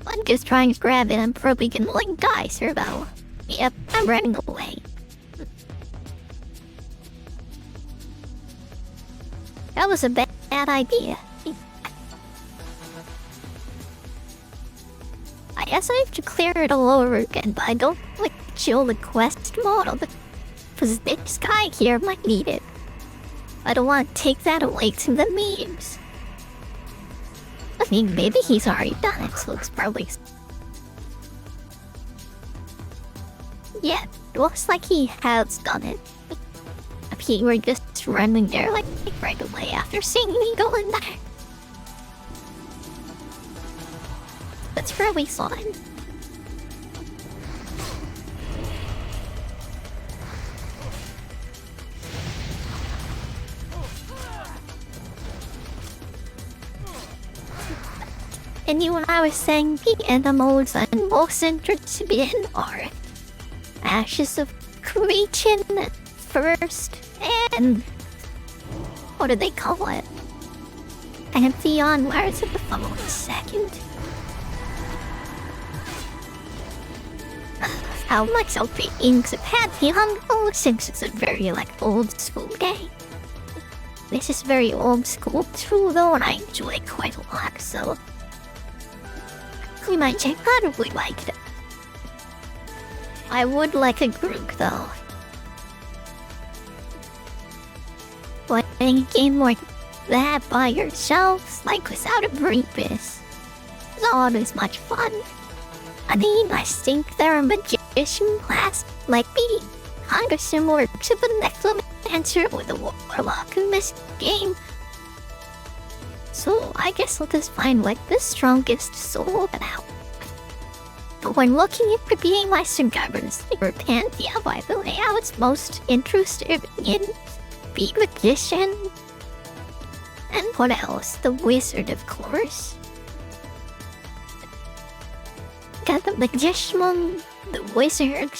I'm just trying to grab it. I'm probably gonna like die, Servo. Yep, I'm running away. That was a bad idea. I guess I have to clear it all over again, but I don't like chill the quest model because this guy here might need it. I don't want to take that away to the memes. I mean, maybe he's already done it, so it's probably... Yeah, it looks like he has done it. If he were just running there, like, right away after seeing me go in there. That's probably fine. And when I was saying the animals I'm most interested in are Ashes of Creation first, and what do they call it? Pantheon Words of the Following second. How much I'll be into Pantheon, since it's a very like old school game. This is very old school too though, and I enjoy it quite a lot, so we might check out if we like it. I would like a group though. Playing a game like that by yourselves, like without a purpose, is always much fun. I mean, I think there are magician class like me, kind of similar to the necromancer with a warlock in this game. So I guess I'll just find like the strongest soul out. But when looking at being my subgovernors for Pantheon, by the way, I was most interested in the magician. And what else? The wizard, of course. Got the magician, the wizard,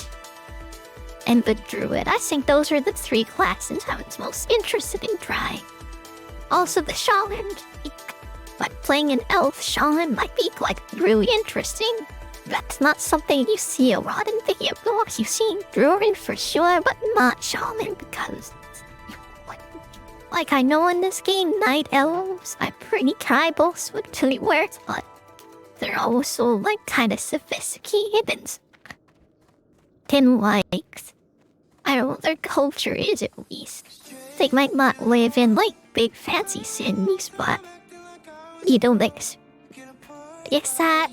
and the druid. I think those are the 3 classes I was most interested in trying. Also the shaman. but playing an elf shaman might be like really interesting. That's not something you see a lot in video blogs. You see druid for sure, but not shaman because... Like I know in this game, night elves are pretty tribal, so it really works, but they're also like kind of sophisticated and like, I don't know, their culture is at least. They might not live in like big fancy cities, but you don't think so. Yes, that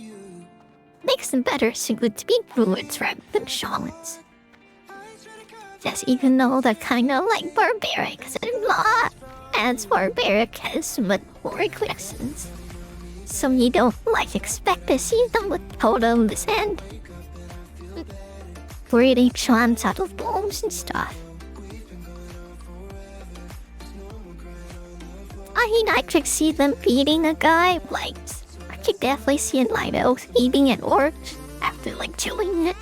makes them better suited to be druids rather than shamans. Just even though they're kind of like barbaric, they're not as barbaric as metaphoric lessons. So you don't like expect to see them with totems and breeding chants out of bones and stuff. I mean, I could see them beating a guy, like, I could definitely see a night elf eating an orc after like killing it.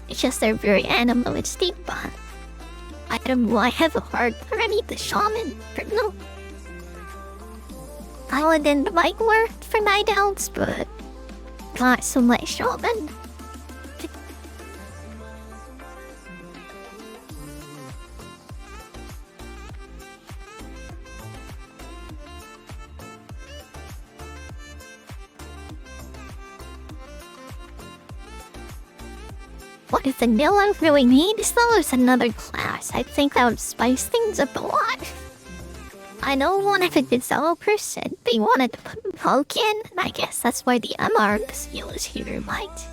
It's just they're very animalistic, but I don't know, I have a hard time with the shaman, but no. Paladin might work for night elves, but not so much shaman. What if vanilla really needs though is another class? I think that would spice things up a lot. I know one of the developers said they wanted to put Monk in, and I guess that's why the MR skill is here, right?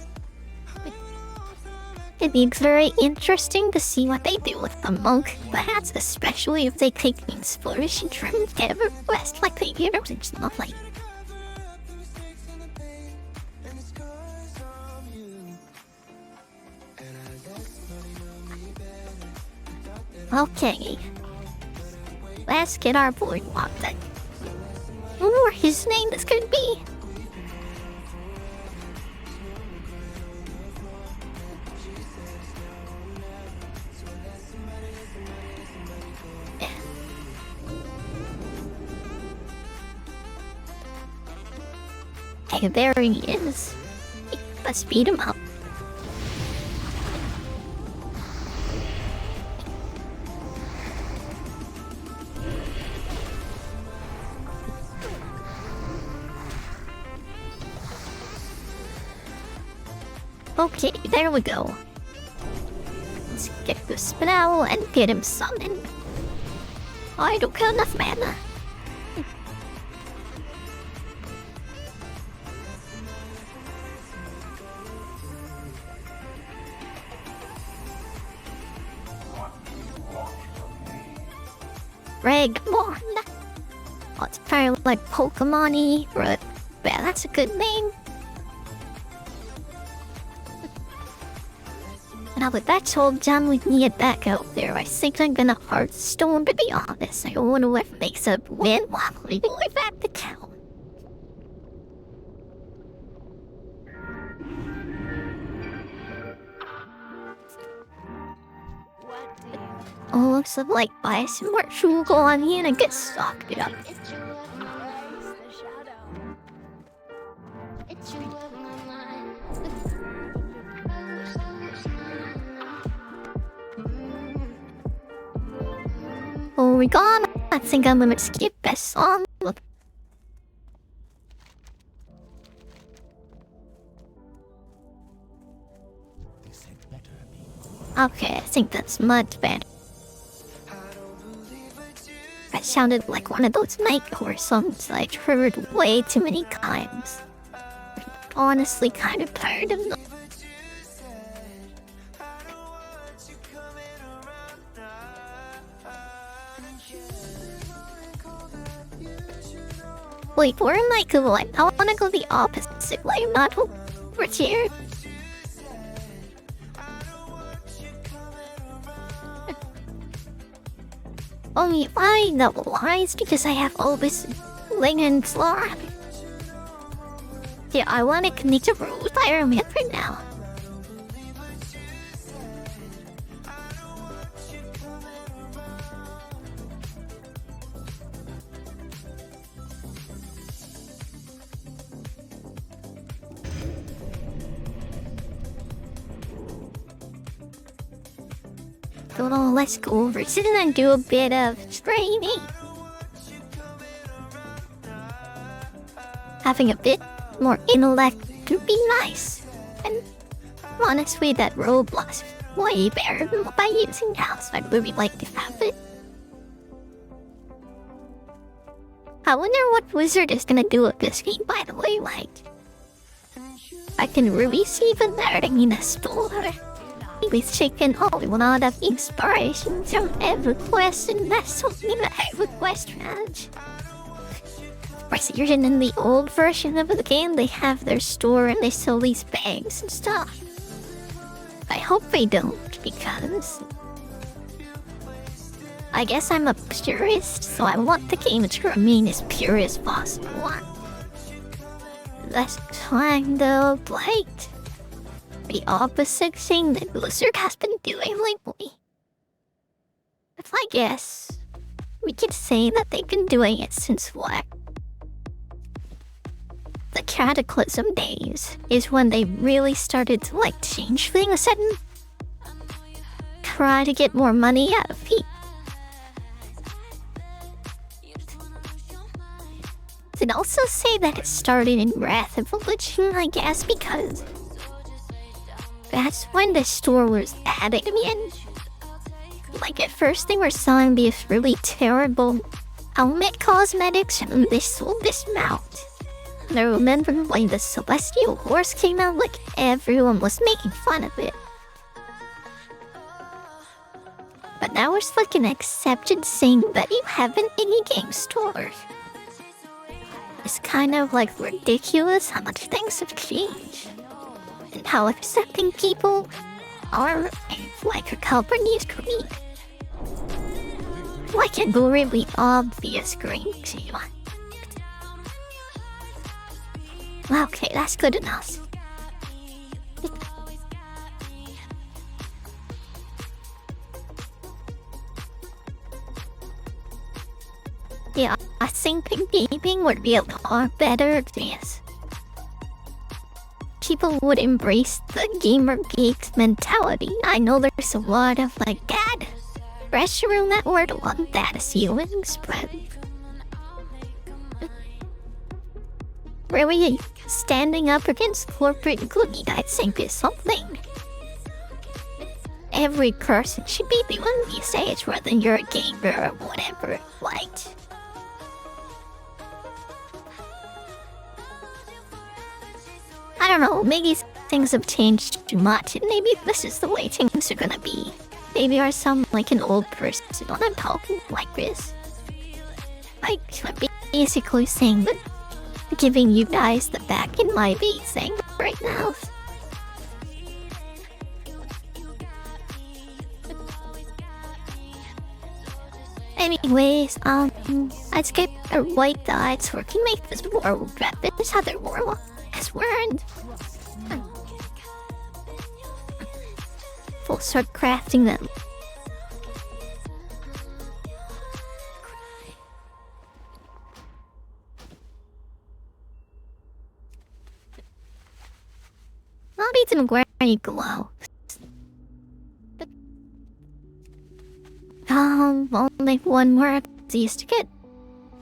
It'd be very interesting to see what they do with the Monk, perhaps especially if they take things flourishing from EverQuest like they did and stuff like. Okay. Let's get our boy walked then. I wonder what his name is gonna be. Hey, there he is. Let's beat him up. Okay, there we go. Let's get the spell and get him summoned. I don't have enough mana. Ragmon. Oh, it's probably like Pokemon-y, but yeah, that's a good name. Now that that's all done, we can get back out there. I think I'm gonna Hearthstone, to be honest. I don't know what makes a win while we go back to town. Oh, looks like buy some more sugar on here and get stocked up. Oh, we gone. I think I'm gonna skip this song. Okay, I think that's much better. That sounded like one of those Nightcore songs I've heard way too many times. Honestly, kind of tired of them. Wait, where am I going? I wanna go the opposite way, not over here. Only if I know why, it's because I have all this Lingen slot. Yeah, I wanna connect to Rose Iron Man for now. So let's go over it and do a bit of training. Having a bit more intellect would be nice. And honestly, that Roblox way better than what I'm using now, so I'd really like to have it. I wonder what Wizard is gonna do with this game, by the way, like... I can release even better in a store. With taking a lot of inspiration from EverQuest and that's something that EverQuest has. For some reason in the old version of the game, they have their store and they sell these bags and stuff. I hope they don't, because... I guess I'm a purist, so I want the game to remain as pure as possible. That's kind of like the opposite thing that Blizzard has been doing lately. But I guess we could say that they've been doing it since what? The Cataclysm days is when they really started to like change things and try to get more money out of people. I'd also say that it started in Wrath of Religion, I guess, because that's when the store was adding in. Like at first they were selling these really terrible helmet cosmetics and they sold this mount. And I remember when the Celestial Horse came out, like everyone was making fun of it. But now it's like an accepted thing that you have in any game store. It's kind of like ridiculous how much things have changed. And how accepting people are like a company's creed. Like a really obvious green team. Okay, that's good enough. Yeah, I think gaming would be a lot better if this. People would embrace the gamer geeks mentality. I know there's a lot of like bad pressure around that word on that ceilings, but really standing up against corporate greed, I think, is something every person should be doing these days, whether you're a gamer or whatever, like. I don't know, maybe things have changed too much, and maybe this is the way things are gonna be. Maybe I sound like an old person when I'm talking like this. Like, I'm basically saying that giving you guys the back in my beat thing right now. Anyways, let's get our white dye so we can make this world wrap. This other Warlock has learned. We'll start crafting them. I'll need some granny gloves. I'll make one more just to get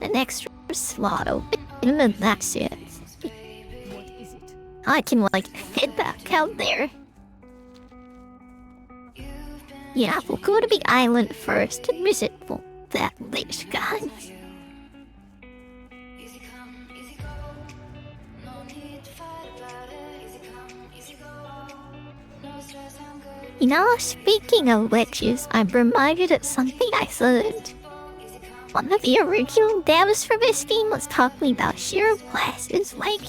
an extra slot open, and then that's it. I can like head back out there. Yeah, we'll go to the island first and visit that latest guy. You know, speaking of witches, I'm reminded of something I said. One of the original devs for this game was talking about hero classes, like,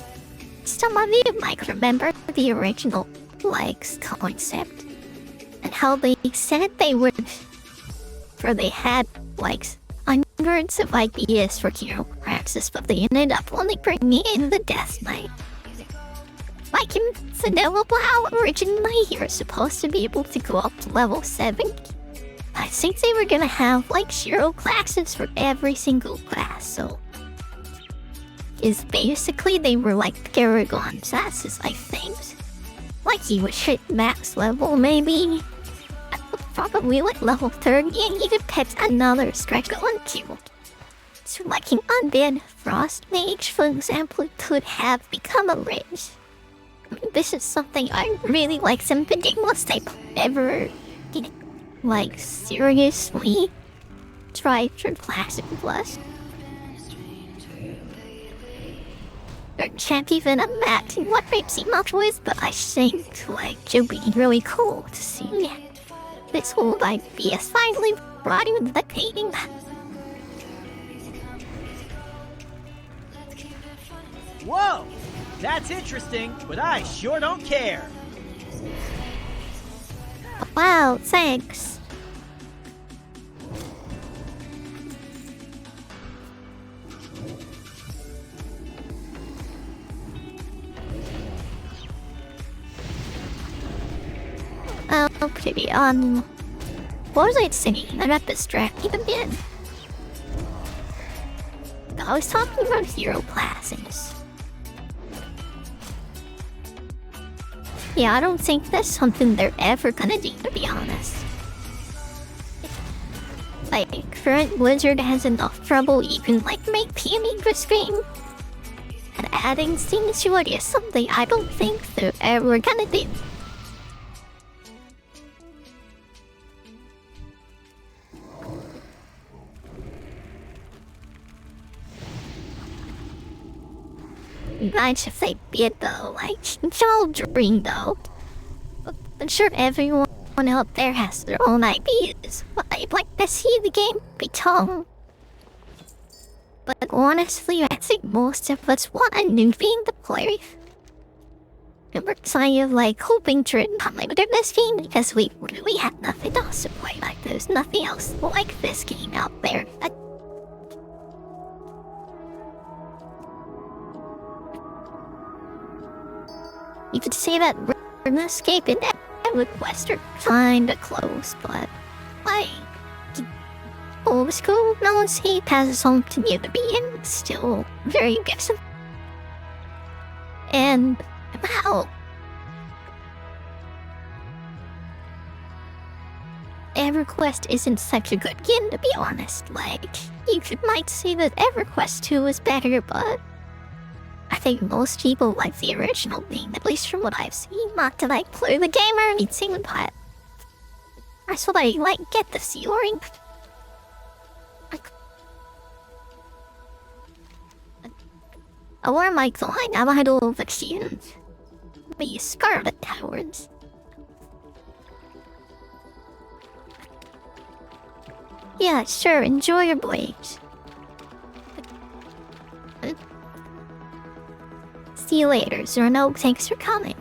some of you might remember the original, like, concept. And how they said they would, for they had, like, hundreds of ideas for hero classes, but they ended up only bringing in the Death Knight. Like in Vanilla WoW, originally you were supposed to be able to go up to level 7. I think they were gonna have like hero classes for every single class, so... is basically they were like Paragon classes, I think. Like you would hit max level maybe. probably like level 30 and you could pick another strike on too. So like an Undead Frost Mage, for example, could have become a range. This is something I really like some once they ever like seriously try for Classic Plus. Or can't even imagine what Ripsy much was, but I think like it would be really cool to see this whole idea finally brought into the painting. Whoa! That's interesting, but I sure don't care. Wow, thanks. Oh, pretty, what was I singing? I got distracted a bit. I was talking about hero classes. Yeah, I don't think that's something they're ever gonna do, to be honest. Like, current Blizzard has enough trouble even, like, making this game. And adding things to it is something I don't think they're ever gonna do. Nice if they did though, like, it's all dream though. I'm sure everyone out there has their own ideas, but I'd like to see the game become. But honestly, I think most of us want a new thing to play. And we're kind of like hoping to come out of this game because we really have nothing else to play. Like, there's nothing else like this game out there. You could say that RuneScape and EverQuest are kinda close, but like old school RuneScape has something new to be in, still very good. And wow, EverQuest isn't such a good game, to be honest. Like, might say that EverQuest 2 is better, but I think most people like the original game, at least from what I've seen, not to like play the game or anything, but that's what I like get the feeling. Or am I going am I all vaccines? The Scarlet Towers. Yeah, sure, enjoy your voyage. See you later, Zerno. Thanks for coming.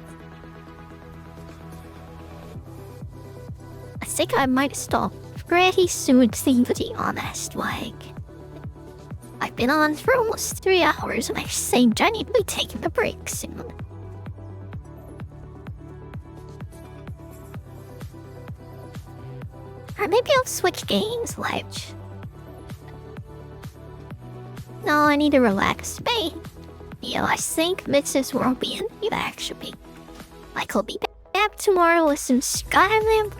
I think I might stop pretty soon, to be honest. Like, I've been on for almost 3 hours, and I think I need to be taking a break soon. Or maybe I'll switch games, like. No, I need to relax. Bye. Yeah, I think Mrs. will be in you actually. Like, I'll be back tomorrow with some Skyrim